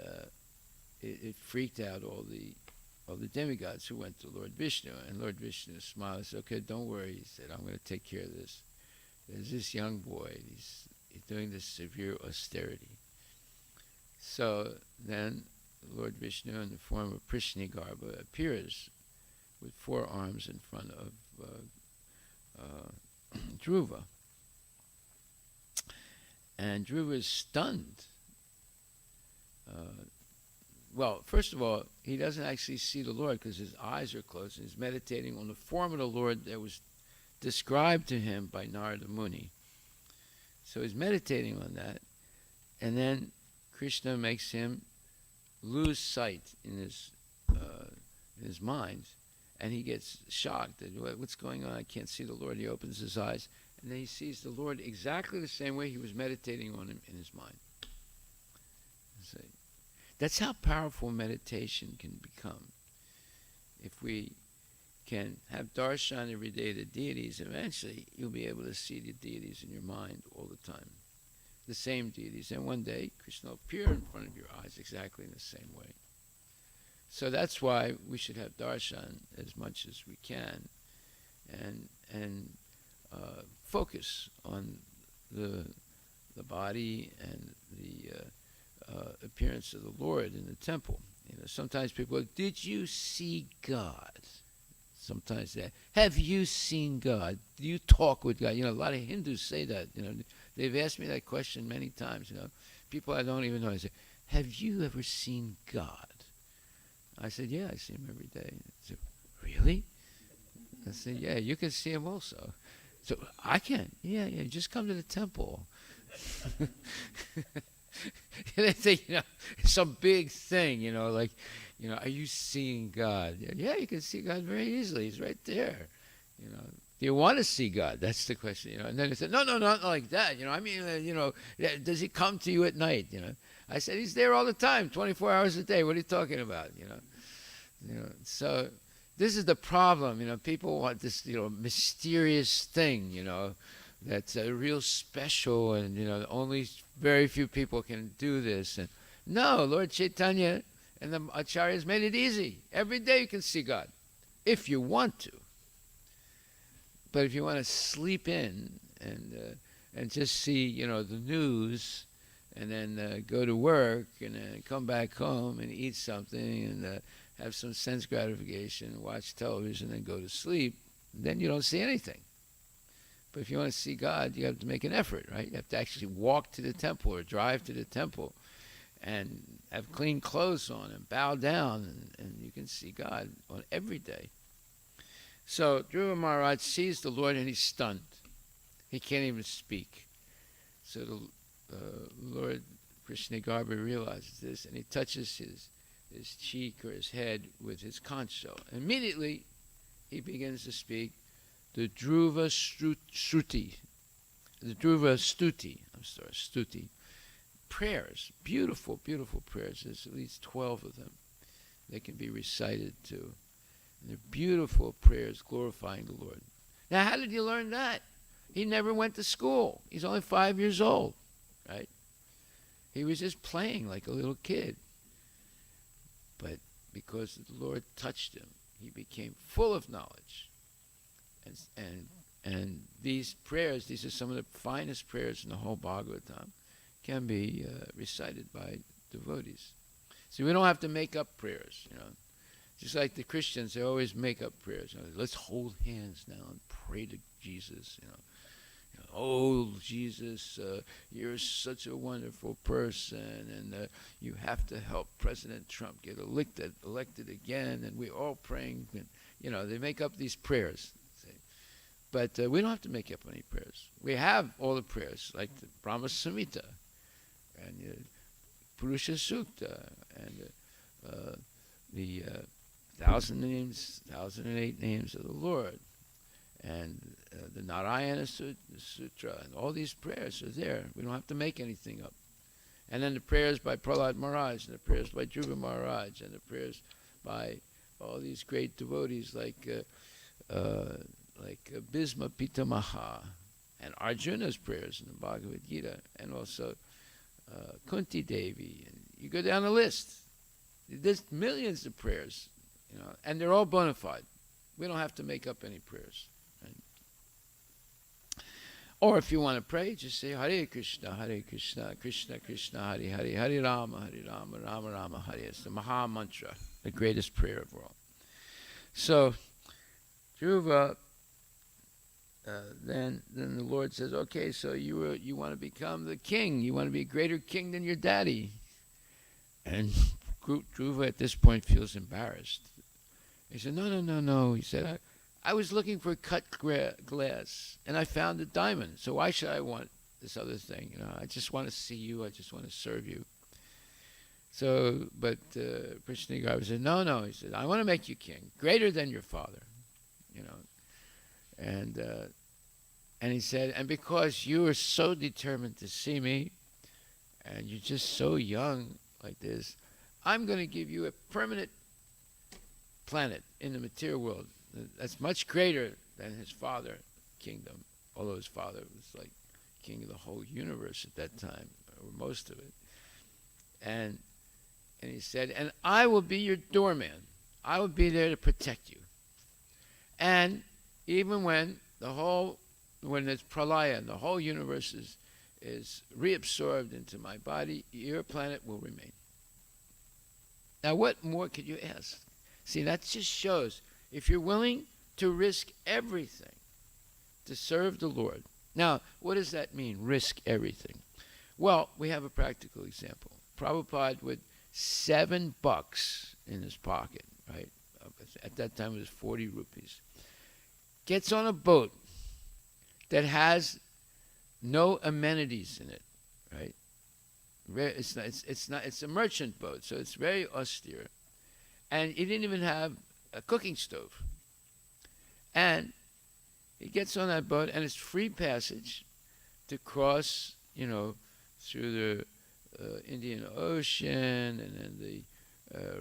it freaked out all the demigods who went to Lord Vishnu. And Lord Vishnu smiled and said, "Okay, don't worry." He said, "I'm going to take care of this. There's this young boy. He's doing this severe austerity." So then Lord Vishnu, in the form of Prishnigarbha, appears with 4 arms in front of Dhruva. And Dhruva is stunned. Well, first of all, he doesn't actually see the Lord because his eyes are closed. He's meditating on the form of the Lord that was described to him by Narada Muni. So he's meditating on that. And then Krishna makes him lose sight in his mind. And he gets shocked. What's going on? I can't see the Lord. He opens his eyes. And then he sees the Lord exactly the same way he was meditating on him in his mind. See? That's how powerful meditation can become. If we can have darshan every day of the deities, eventually you'll be able to see the deities in your mind all the time. The same deities. And one day, Krishna will appear in front of your eyes exactly in the same way. So that's why we should have darshan as much as we can, and focus on the body and the appearance of the Lord in the temple. Sometimes people go, "Did you see God?" Sometimes they, "Have you seen God? Do you talk with God?" A lot of Hindus say that. They've asked me that question many times. People I don't even know. I say, "Have you ever seen God?" I said, "Yeah, I see Him every day." I said, "Really?" I said, "Yeah, you can see Him also." So I can. Yeah, just come to the temple. They say, some big thing, are you seeing God? Yeah, you can see God very easily. He's right there. Do you want to see God? That's the question. And then they said, no, not like that. Does He come to you at night? I said, He's there all the time, 24 hours a day. What are you talking about? So this is the problem. People want this, mysterious thing, that's real special, and only very few people can do this. And no, Lord Chaitanya and the acharyas made it easy. Every day you can see God, if you want to. But if you want to sleep in and just see, the news, and then go to work, and then come back home and eat something, and have some sense gratification, watch television, and go to sleep, then you don't see anything. But if you want to see God, you have to make an effort, right? You have to actually walk to the temple or drive to the temple and have clean clothes on and bow down, and you can see God on every day. So Dhruva Maharaj sees the Lord and he's stunned. He can't even speak. So the Lord Krishna Garba realizes this, and he touches his cheek or his head with his conch shell. Immediately, he begins to speak the Dhruva Stuti, Stuti, prayers, beautiful, beautiful prayers. There's at least 12 of them. They can be recited too. And they're beautiful prayers glorifying the Lord. Now, how did you learn that? He never went to school. He's only 5 years old, right? He was just playing like a little kid. But because the Lord touched him, he became full of knowledge. And these prayers, these are some of the finest prayers in the whole Bhagavatam, can be recited by devotees. So we don't have to make up prayers, you know. Just like the Christians, they always make up prayers. You know, let's hold hands now and pray to Jesus, you know. Oh, Jesus, you're such a wonderful person, and you have to help President Trump get elected again, and we're all praying. And, you know, they make up these prayers. See? But we don't have to make up any prayers. We have all the prayers, like the Brahma Samhita, and Purusha Sukta, and the 1,008 names of the Lord, and the Narayana Sutra, and all these prayers are there. We don't have to make anything up. And then the prayers by Prahlad Maharaj, and the prayers by Dhruva Maharaj, and the prayers by all these great devotees like Bhisma Pitamaha, and Arjuna's prayers in the Bhagavad Gita, and also Kunti Devi. And you go down the list. There's millions of prayers, you know, and they're all bona fide. We don't have to make up any prayers. Right? Or if you want to pray, just say Hare Krishna, Krishna Krishna, Hare Hare, Hare Rama, Rama Rama, Hare. It's the Maha Mantra, the greatest prayer of all. So, Dhruva, then the Lord says, okay, so you want to become the king. You want to be a greater king than your daddy. And Dhruva at this point feels embarrassed. He said, no. He said, I was looking for cut glass, and I found a diamond. So why should I want this other thing? You know, I just want to see you. I just want to serve you. So, but Krishna Garba said, no. He said, I want to make you king, greater than your father. You know, and he said, and because you are so determined to see me, and you're just so young like this, I'm going to give you a permanent planet in the material world that's much greater than his father's kingdom, although his father was like king of the whole universe at that time, or most of it. And he said, and I will be your doorman. I will be there to protect you. And even when it's pralaya and the whole universe is reabsorbed into my body, your planet will remain. Now, what more could you ask? See, that just shows if you're willing to risk everything to serve the Lord. Now, what does that mean, risk everything? Well, we have a practical example. Prabhupada with $7 in his pocket, right? At that time it was 40 rupees. Gets on a boat that has no amenities in it, right? It's a merchant boat, so it's very austere. And he didn't even have a cooking stove. And he gets on that boat, and it's free passage to cross, you know, through the Indian Ocean, and then the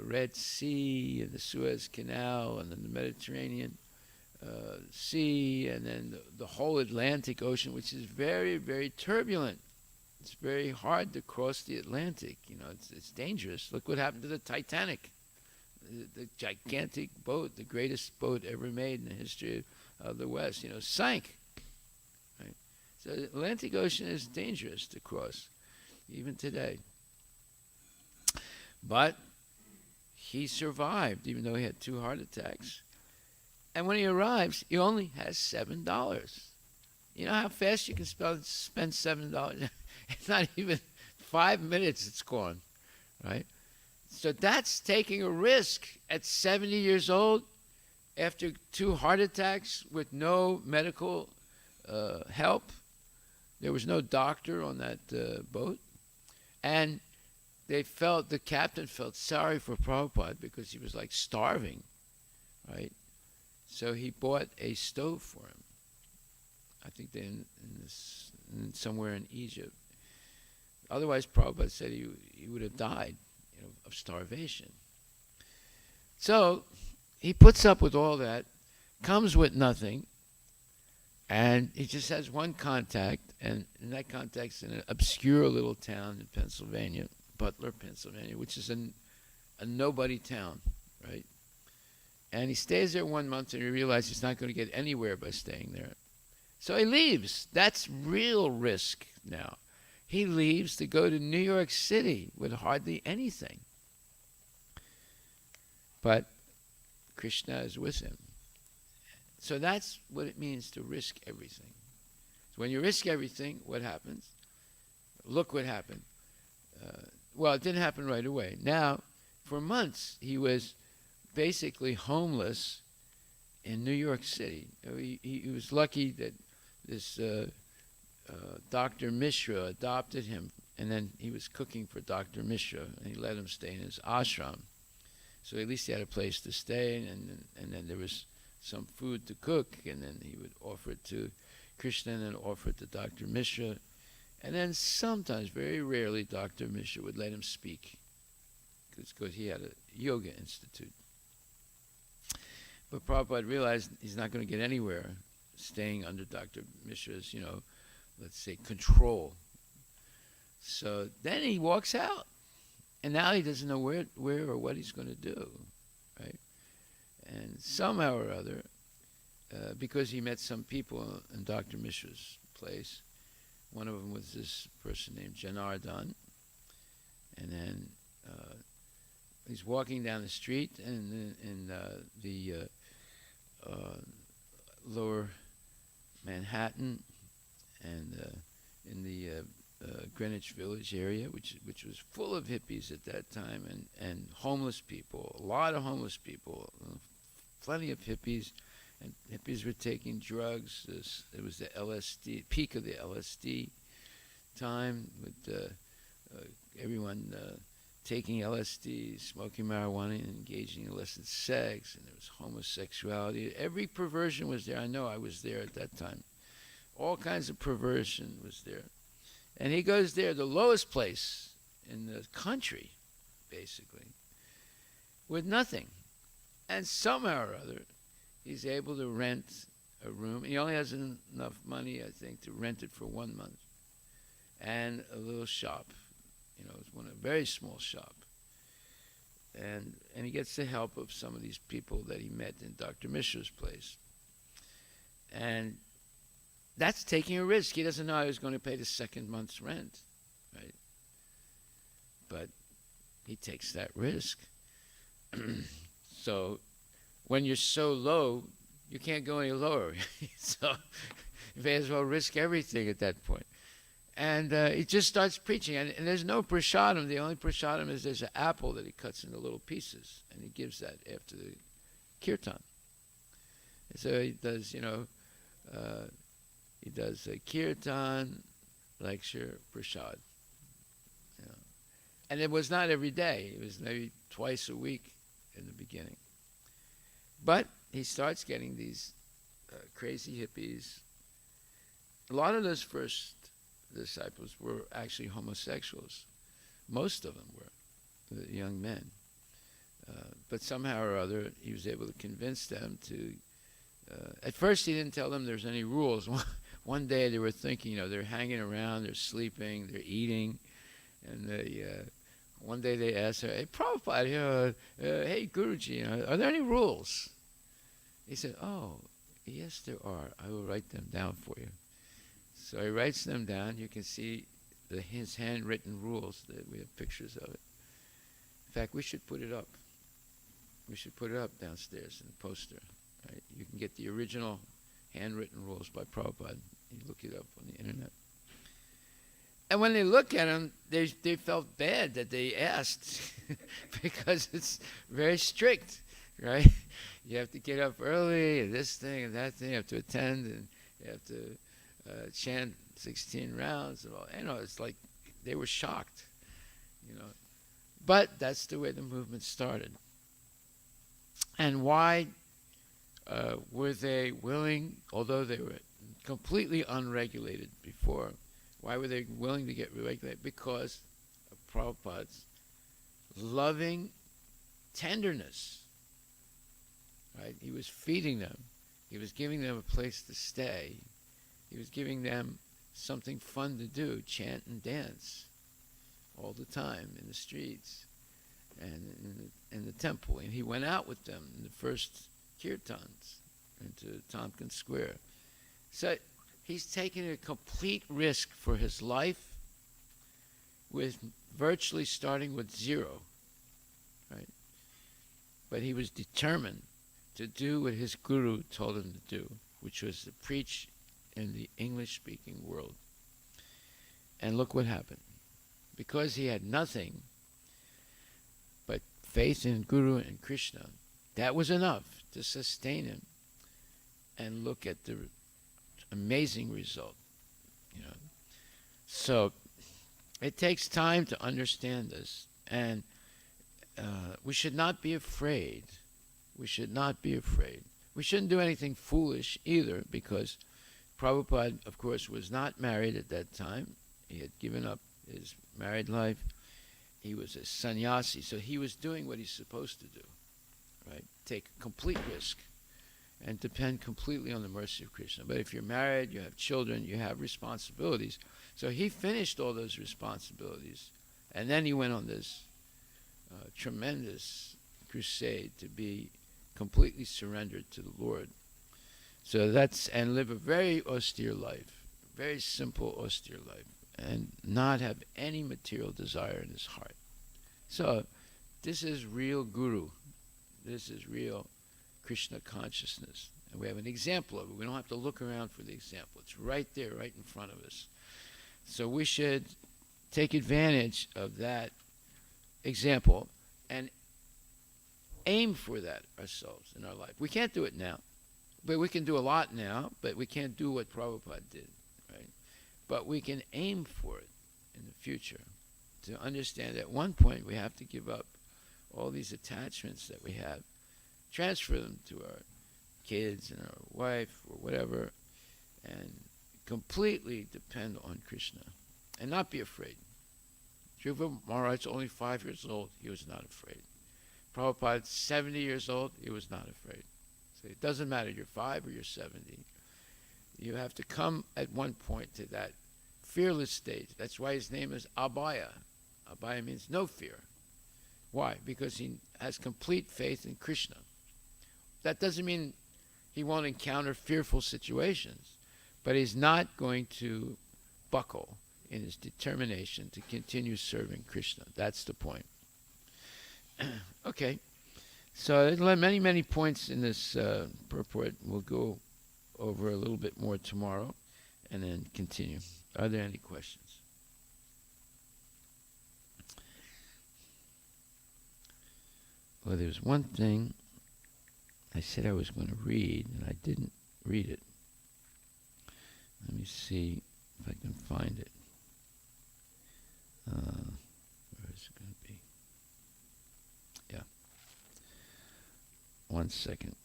Red Sea, and the Suez Canal, and then the Mediterranean Sea, and then the whole Atlantic Ocean, which is very, very turbulent. It's very hard to cross the Atlantic. You know, it's dangerous. Look what happened to the Titanic, the gigantic boat, the greatest boat ever made in the history of the West. You know, sank. Right? So the Atlantic Ocean is dangerous to cross. even today. But he survived, even though he had 2 heart attacks. And when he arrives, he only has $7. You know how fast you can spend $7? It's not even 5 minutes, it's gone, right? So that's taking a risk at 70 years old after 2 heart attacks with no medical help. There was no doctor on that boat. And the captain felt sorry for Prabhupada because he was like starving, right? So he bought a stove for him. I think somewhere in Egypt. Otherwise, Prabhupada said he would have died, of starvation. So he puts up with all that, comes with nothing, and he just has one contact, and that contact's in an obscure little town in Pennsylvania, Butler, Pennsylvania, which is a nobody town, right? And he stays there 1 month, and he realizes he's not going to get anywhere by staying there. So he leaves. That's real risk now. He leaves to go to New York City with hardly anything. But Krishna is with him. So that's what it means to risk everything. So when you risk everything, what happens? Look what happened. Well, it didn't happen right away. Now, for months, he was basically homeless in New York City. He was lucky that this Dr. Mishra adopted him, and then he was cooking for Dr. Mishra, and he let him stay in his ashram. So at least he had a place to stay, and then there was some food to cook, and then he would offer it to Krishna and then offer it to Dr. Mishra. And then sometimes, very rarely, Dr. Mishra would let him speak because he had a yoga institute. But Prabhupada realized he's not going to get anywhere staying under Dr. Mishra's, let's say, control. So then he walks out. And now he doesn't know where or what he's going to do, right? And somehow or other, because he met some people in Dr. Mishra's place, one of them was this person named Janardhan, and then he's walking down the street in the lower Manhattan and in the Greenwich Village area, which was full of hippies at that time, and homeless people, a lot of homeless people, plenty of hippies, and hippies were taking drugs. It was the LSD, peak of the LSD time, with everyone taking LSD, smoking marijuana, and engaging in illicit sex, and there was homosexuality. Every perversion was there. I know, I was there at that time. All kinds of perversion was there. And he goes there, the lowest place in the country, basically, with nothing. And somehow or other, he's able to rent a room. He only has enough money, I think, to rent it for 1 month. And a little shop. It's a very small shop. And he gets the help of some of these people that he met in Dr. Mishra's place. And that's taking a risk. He doesn't know how he's going to pay the second month's rent, right? But he takes that risk. So when you're so low, you can't go any lower. So you may as well risk everything at that point. And he just starts preaching. And there's no prasadam. The only prasadam is there's an apple that he cuts into little pieces. And he gives that after the kirtan. And so he does, he does a kirtan, lecture, prasad. And it was not every day. It was maybe twice a week in the beginning. But he starts getting these crazy hippies. A lot of those first disciples were actually homosexuals. Most of them were, the young men. But somehow or other, he was able to convince them to... at first, he didn't tell them there's any rules. One day they were thinking, they're hanging around, they're sleeping, they're eating, and one day they asked her, "Hey, Prabhupada, hey, Guruji, are there any rules?" He said, "Oh, yes, there are. I will write them down for you." So he writes them down. You can see his handwritten rules. We have pictures of it. In fact, we should put it up. We should put it up downstairs in the poster. Right? You can get the original handwritten rules by Prabhupada. You look it up on the internet. And when they look at them, they felt bad that they asked because it's very strict, right? You have to get up early, and this thing and that thing. You have to attend, and you have to chant 16 rounds. And all. You know, it's like they were shocked, you know. But that's the way the movement started. And why were they willing, although they were completely unregulated before, why were they willing to get regulated? Because of Prabhupada's loving tenderness. Right? He was feeding them. He was giving them a place to stay. He was giving them something fun to do, chant and dance all the time in the streets and in the temple. And he went out with them in the first kirtans into Tompkins Square. So he's taking a complete risk for his life, with virtually starting with zero, right? But he was determined to do what his guru told him to do, which was to preach in the English-speaking world. And look what happened. Because he had nothing but faith in Guru and Krishna, that was enough to sustain him. And look at the amazing result, you know. So it takes time to understand this, and we should not be afraid. We should not be afraid. We shouldn't do anything foolish either, because Prabhupada, of course, was not married at that time. He had given up his married life. He was a sannyasi, so he was doing what he's supposed to do, right? Take complete risk and depend completely on the mercy of Krishna. But if you're married, you have children, you have responsibilities. So he finished all those responsibilities, and then he went on this tremendous crusade to be completely surrendered to the Lord. So and live a very austere life, very simple, austere life, and not have any material desire in his heart. So this is real guru. This is real Krishna consciousness. And we have an example of it. We don't have to look around for the example. It's right there, right in front of us. So we should take advantage of that example and aim for that ourselves in our life. We can't do it now, but we can do a lot now, but we can't do what Prabhupada did, right? But we can aim for it in the future, to understand at one point we have to give up all these attachments that we have, transfer them to our kids and our wife or whatever, and completely depend on Krishna and not be afraid. Dhruva Maharaj, only 5 years old, he was not afraid. Prabhupada, 70 years old, he was not afraid. So it doesn't matter, you're 5 or you're 70. You have to come at one point to that fearless stage. That's why his name is Abhaya. Abhaya means no fear. Why? Because he has complete faith in Krishna. That doesn't mean he won't encounter fearful situations, but he's not going to buckle in his determination to continue serving Krishna. That's the point. Okay, so there are many, many points in this purport. We'll go over a little bit more tomorrow and then continue. Are there any questions? Well, there's one thing I said I was going to read, and I didn't read it. Let me see if I can find it. Where is it going to be? Yeah. 1 second.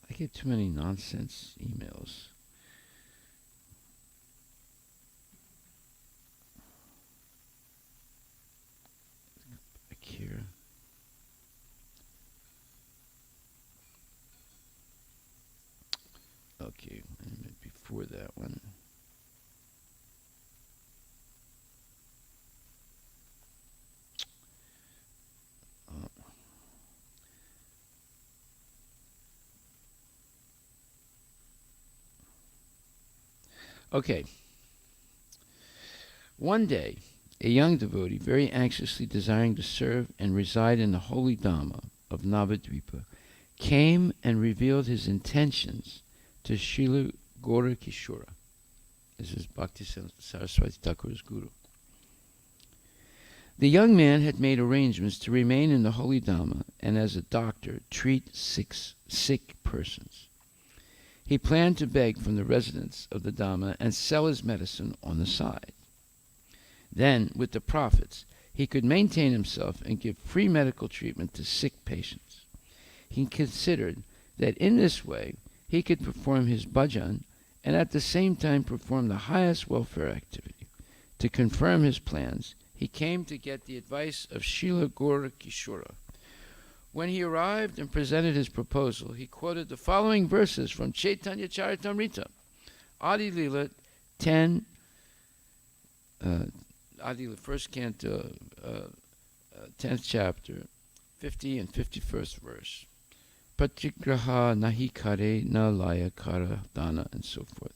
I get too many nonsense emails. Back here. Okay, wait a minute before that one. Okay. One day, a young devotee, very anxiously desiring to serve and reside in the holy Dhamma of Navadvipa, came and revealed his intentions to Srila Gaurakishora. This is Bhakti Saraswati Thakur's guru. The young man had made arrangements to remain in the holy Dhamma and as a doctor treat sick persons. He planned to beg from the residents of the Dhamma and sell his medicine on the side. Then, with the profits, he could maintain himself and give free medical treatment to sick patients. He considered that in this way he could perform his bhajan and at the same time perform the highest welfare activity. To confirm his plans, he came to get the advice of Srila Gaurakishora. When he arrived and presented his proposal, he quoted the following verses from Chaitanya Charitamrita, Adi Lila 10, Adi Lila, first canto, 10th chapter, 50 and 51st verse. Patigraha nahi kare na laya kara dana, and so forth.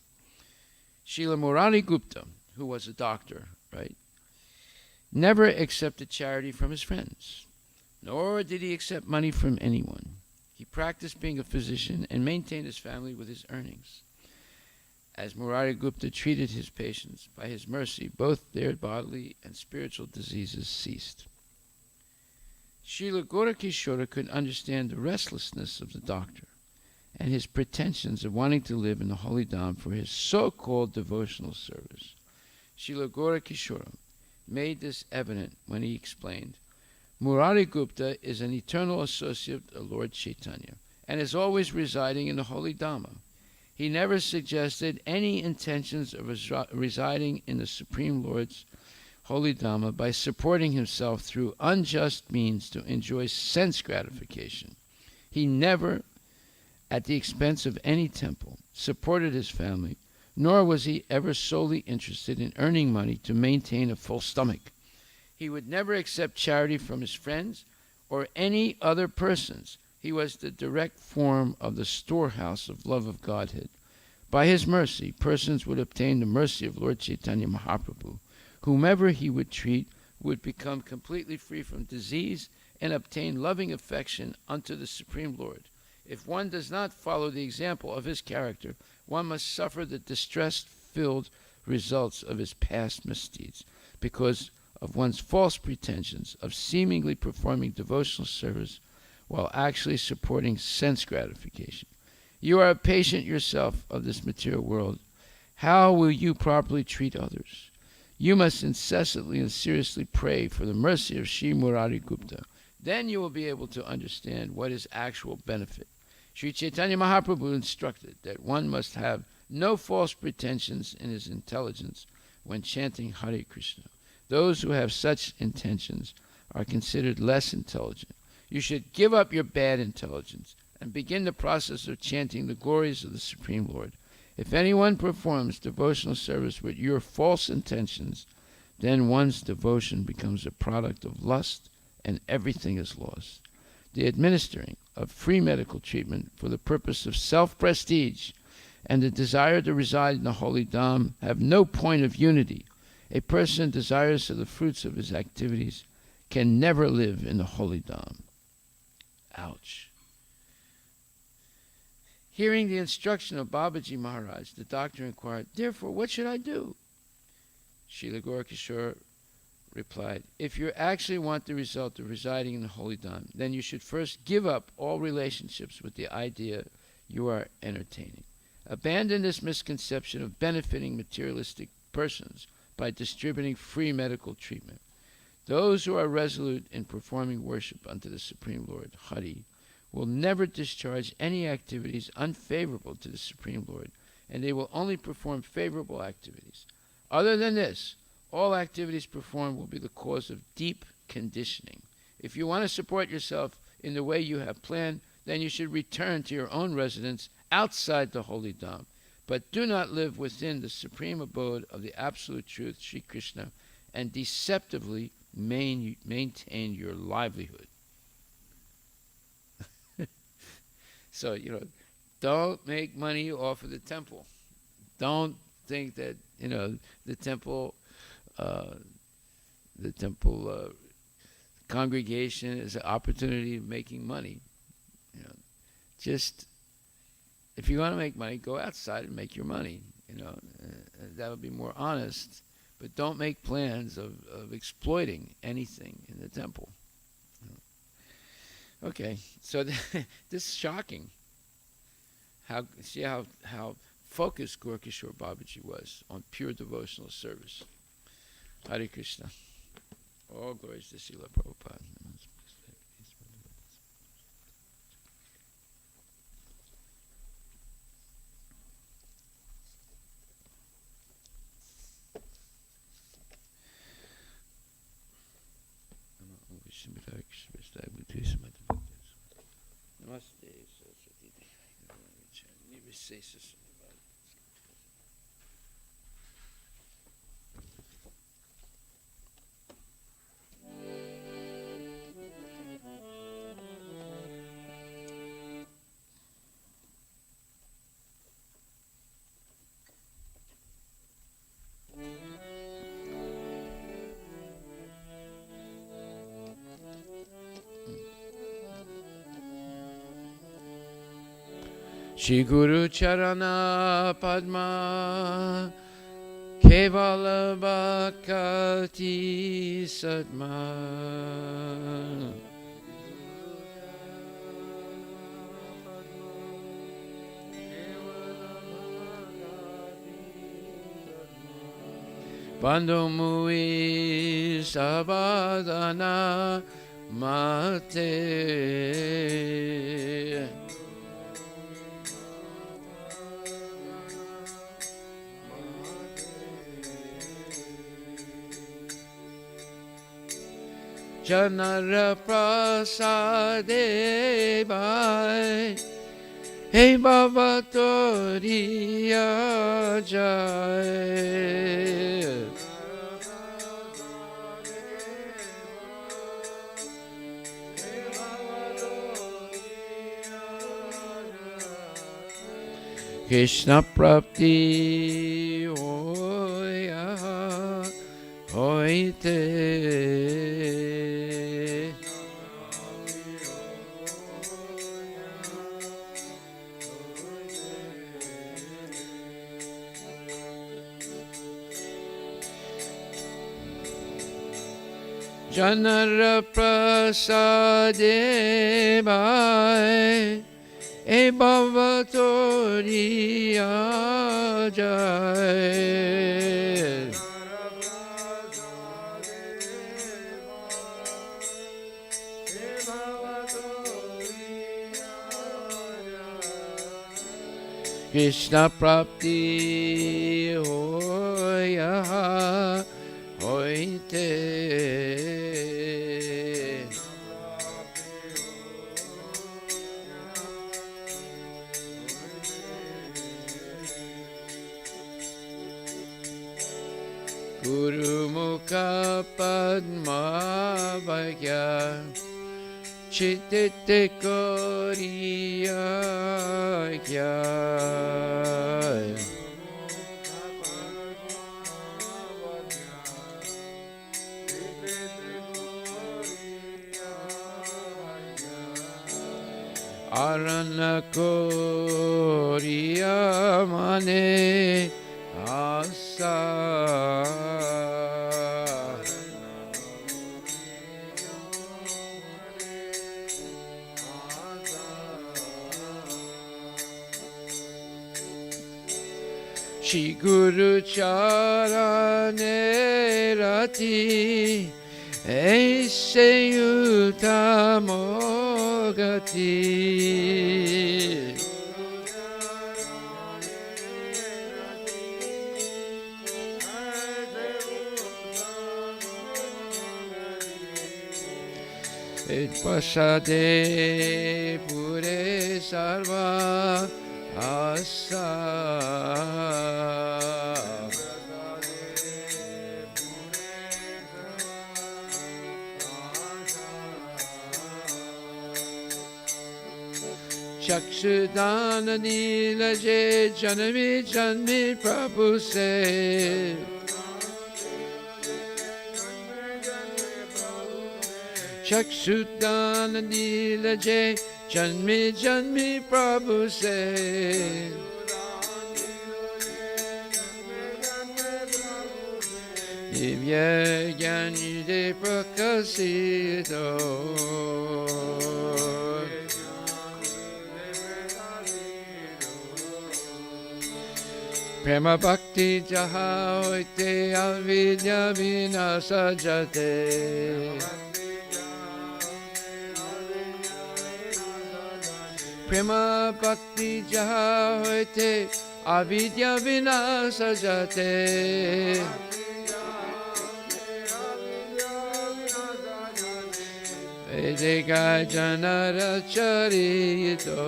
Srila Murari Gupta, who was a doctor, right, never accepted charity from his friends, nor did he accept money from anyone. He practiced being a physician and maintained his family with his earnings. As Murari Gupta treated his patients, by his mercy, both their bodily and spiritual diseases ceased. Srila Gaurakishora could understand the restlessness of the doctor and his pretensions of wanting to live in the holy Dham for his so-called devotional service. Srila Gaurakishora made this evident when he explained, Murari Gupta is an eternal associate of Lord Chaitanya and is always residing in the holy Dhamma. He never suggested any intentions of residing in the Supreme Lord's holy Dhamma by supporting himself through unjust means to enjoy sense gratification. He never, at the expense of any temple, supported his family, nor was he ever solely interested in earning money to maintain a full stomach. He would never accept charity from his friends or any other persons. He was the direct form of the storehouse of love of Godhead. By his mercy, persons would obtain the mercy of Lord Chaitanya Mahaprabhu. Whomever he would treat would become completely free from disease and obtain loving affection unto the Supreme Lord. If one does not follow the example of his character, one must suffer the distress-filled results of his past misdeeds because of one's false pretensions of seemingly performing devotional service while actually supporting sense gratification. You are a patient yourself of this material world. How will you properly treat others? You must incessantly and seriously pray for the mercy of Sri Murari Gupta. Then you will be able to understand what is actual benefit. Sri Chaitanya Mahaprabhu instructed that one must have no false pretensions in his intelligence when chanting Hare Krishna. Those who have such intentions are considered less intelligent. You should give up your bad intelligence and begin the process of chanting the glories of the Supreme Lord. If anyone performs devotional service with your false intentions, then one's devotion becomes a product of lust and everything is lost. The administering of free medical treatment for the purpose of self-prestige and the desire to reside in the holy Dham have no point of unity. A person desirous of the fruits of his activities can never live in the holy Dham. Ouch. Hearing the instruction of Babaji Maharaj, the doctor inquired, therefore, what should I do? Srila Gaurakishore replied, if you actually want the result of residing in the holy Dham, then you should first give up all relationships with the idea you are entertaining. Abandon this misconception of benefiting materialistic persons by distributing free medical treatment. Those who are resolute in performing worship unto the Supreme Lord, Hari, will never discharge any activities unfavorable to the Supreme Lord, and they will only perform favorable activities. Other than this, all activities performed will be the cause of deep conditioning. If you want to support yourself in the way you have planned, then you should return to your own residence outside the holy Dham. But do not live within the supreme abode of the absolute truth, Sri Krishna, and deceptively maintain your livelihood. So, don't make money off of the temple. Don't think that the temple, congregation is an opportunity of making money. Just if you want to make money, go outside and make your money. That would be more honest. But don't make plans of exploiting anything in the temple. Okay, so this is shocking. See how focused Gorkishore Babaji was on pure devotional service. Hare Krishna. All glories to Srila Prabhupada. Namaste, Saraswati Devi. Shri Guru Charana Padma Kevala Bhakti Satma Bandhu Mui Sabadana Mate Janara Prasade Bhai Hey Baba Toriya Jai Krishna Prapti Hoya Hoite Janara Prasade Bhai E Bhava Toriya Jai Krishna Prapti Hoya Hoite Guru Mukha Padma Bhagya Chittite Koriya Kya Arana Koriya Mane Asa Shri Guru Charane Rati Aise Utamo Gati Et Pasade Pure Sarva Asa चक्षुदान नीलजे जन्मी जन्मी प्रभु से चक्षुदान नीलजे जन्मी जन्मी प्रभु से दिव्य ज्ञान दे प्रकाशित प्रेम भक्ति जहाँ होते अविद्या विनाश जाते प्रेम भक्ति जहाँ होते अविद्या विनाश जाते वेदिका जनर चरितो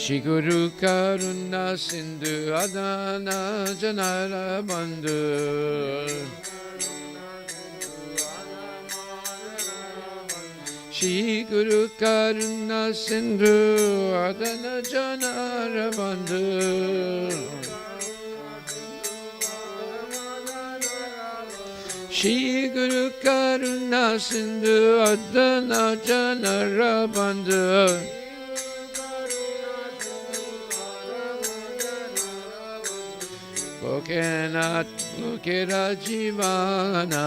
Shri Guru Karuna Sindhu Adana Janara Bandhu Shri Guru Karuna Sindhu Adana Janara Bandhu Shri Guru Karuna Sindhu Adana Janara Bandhu Kokenat Mukira Jivana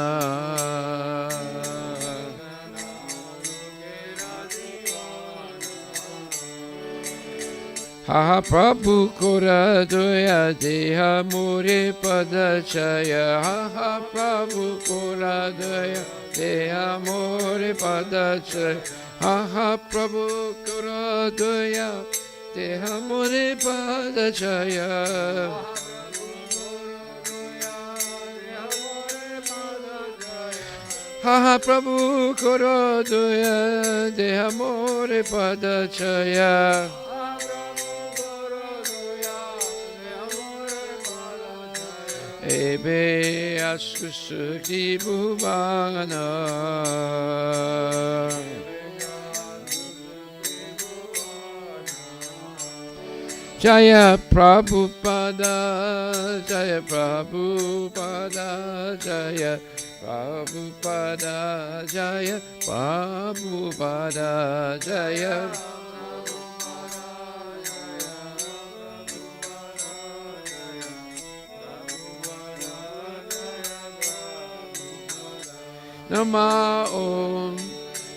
Ha Prabhu Kura Doya Deha Muri Padachaya Ha Prabhu Kura Doya Deha Muri Padachaya Ha Prabhu Kura Doya Deha Muri Padachaya Ha Prabhu Koro Doya Deha More Padachaya Ebe Askusukti Bhuvana Jaya Prabhupada Jaya Prabhupada Jaya Prabhupada Jaya Prabhupada Jaya Nama Om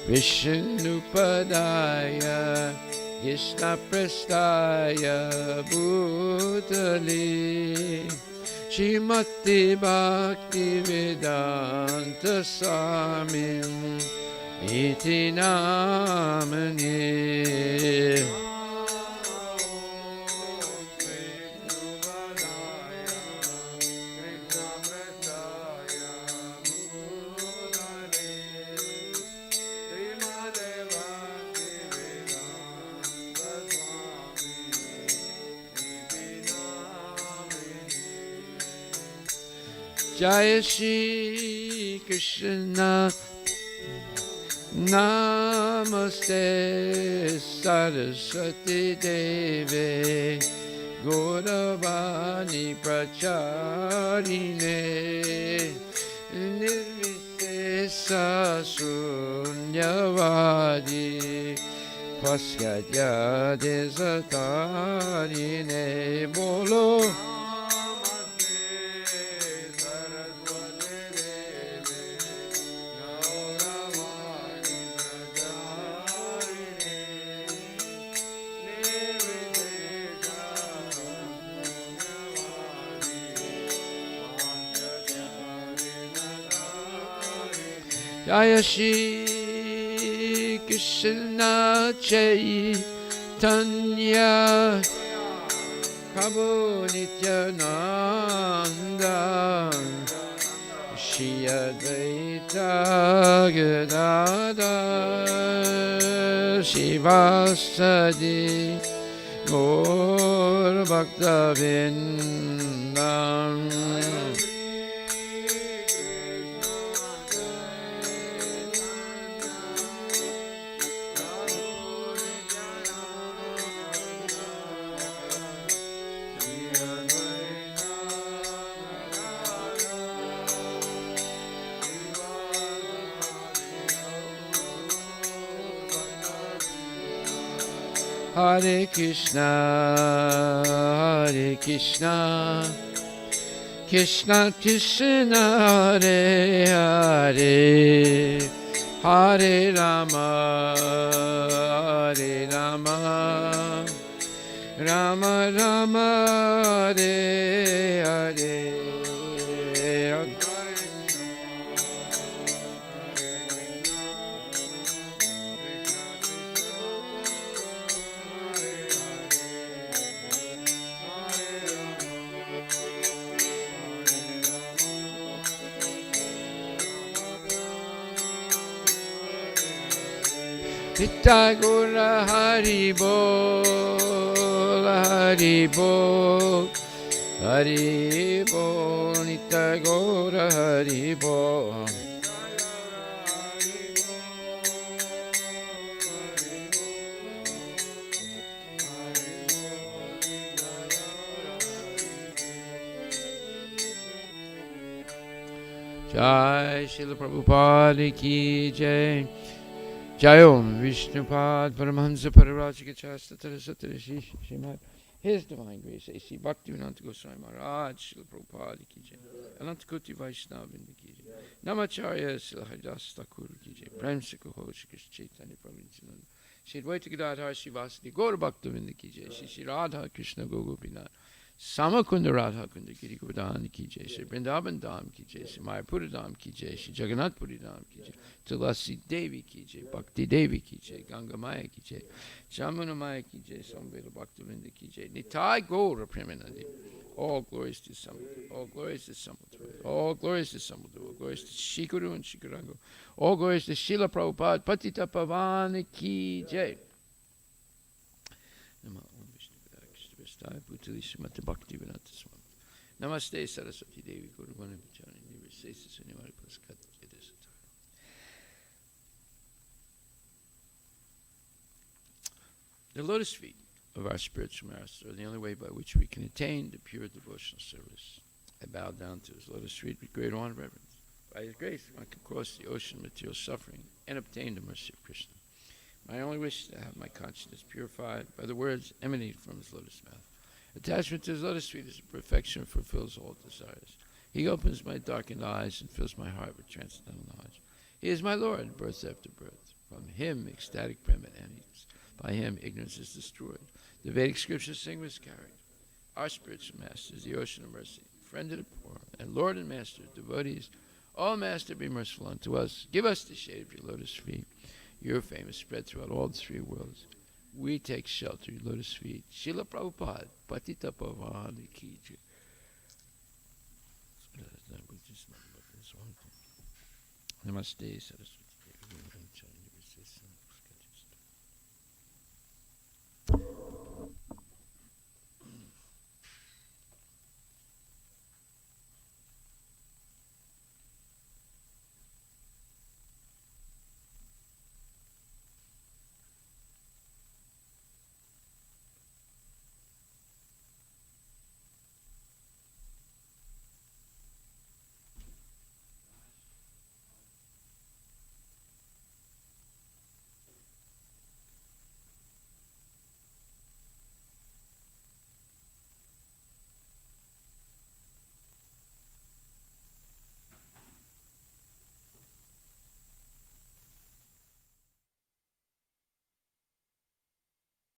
Vishnupadaya Krishna Prestaya Bhutali Shrimati Bhakti Vedanta Swamin Iti Namani Jai Shri Krishna Namaste Saraswati Deve Gauravani Pracharine Nirvishesa Sunyavadi Pasyadya Desatarine Bolo Jaya Shri Krishna Chaitanya Prabhu Nityananda Shri Advaita Gadadhar Shivasadi Gaur Bhakta Vindam Hare Krishna, Hare Krishna, Krishna Krishna, Hare Hare, Hare Rama, Hare Rama, Rama Rama, Hare Hare. Nitai Gaura Hari Bol, Hari Bol, Hari Bol, Nitai Gaura Hari Bol. Jai Srila Prabhupada Ki Jai. Jai Om Vishnupad Paramahansa Pararajika Chastatara Satara Shrimad. His Divine Grace A.C. Bhaktivedanta Goswami Maharaj Srila Prabhupada Ki Jai. Anantakoti Vaishnavindra Ki Jai. Namacharya Srila Haridas Thakur Ki Jai. Prem Sikha Shri Krishna Chaitanya Prabhu Nityananda. Shri Advaita Gadadhar Srivasadi Gaur Bhaktavinda Ki Jai. Shri Radha Krishna Gopinath. Samakunda Radha Kunda Giri Govardhan Ki Jai, Shri Vrindavan Dham Ki Jai, Shri Mayapura Dham Ki Jai, Shri Jagannath Puri Dham Ki Jai, Tulasi Devi Ki Jai, Bhakti Devi Ki Jai, Ganga Maya Ki Jai, Jamuna Maya Ki Jai, Samveda Bhaktivinda Ki Jai, Nitai Gaura Premanandi. All glories to Samudra, all glories to Samudra, all glories to Samudra, all glories to Shikuru and Shikarango, all glories to Srila Prabhupada, Patita Pavani Ki Jai. Putali Srimati Bhaktivedanta Swami. Namaste Saraswati Devi Guruvana Vichari Nirvisesa Sunivari Paskat Yedesatara. The lotus feet of our spiritual master are the only way by which we can attain the pure devotional service. I bow down to his lotus feet with great honor and reverence. By his grace, one can cross the ocean of material suffering and obtain the mercy of Krishna. My only wish is to have my consciousness purified by the words emanating from his lotus mouth. Attachment to his lotus feet is a perfection that fulfills all desires. He opens my darkened eyes and fills my heart with transcendental knowledge. He is my Lord, birth after birth. From him, ecstatic prema emanates. By him, ignorance is destroyed. The Vedic scriptures sing miscarried. Our spiritual master is the ocean of mercy, friend of the poor, and Lord and master of devotees. O Master, be merciful unto us. Give us the shade of your lotus feet. Your fame is spread throughout all the three worlds. We take shelter in lotus feet. Srila Prabhupada, Patita Pavani Ki Jai. Namaste Saraswati.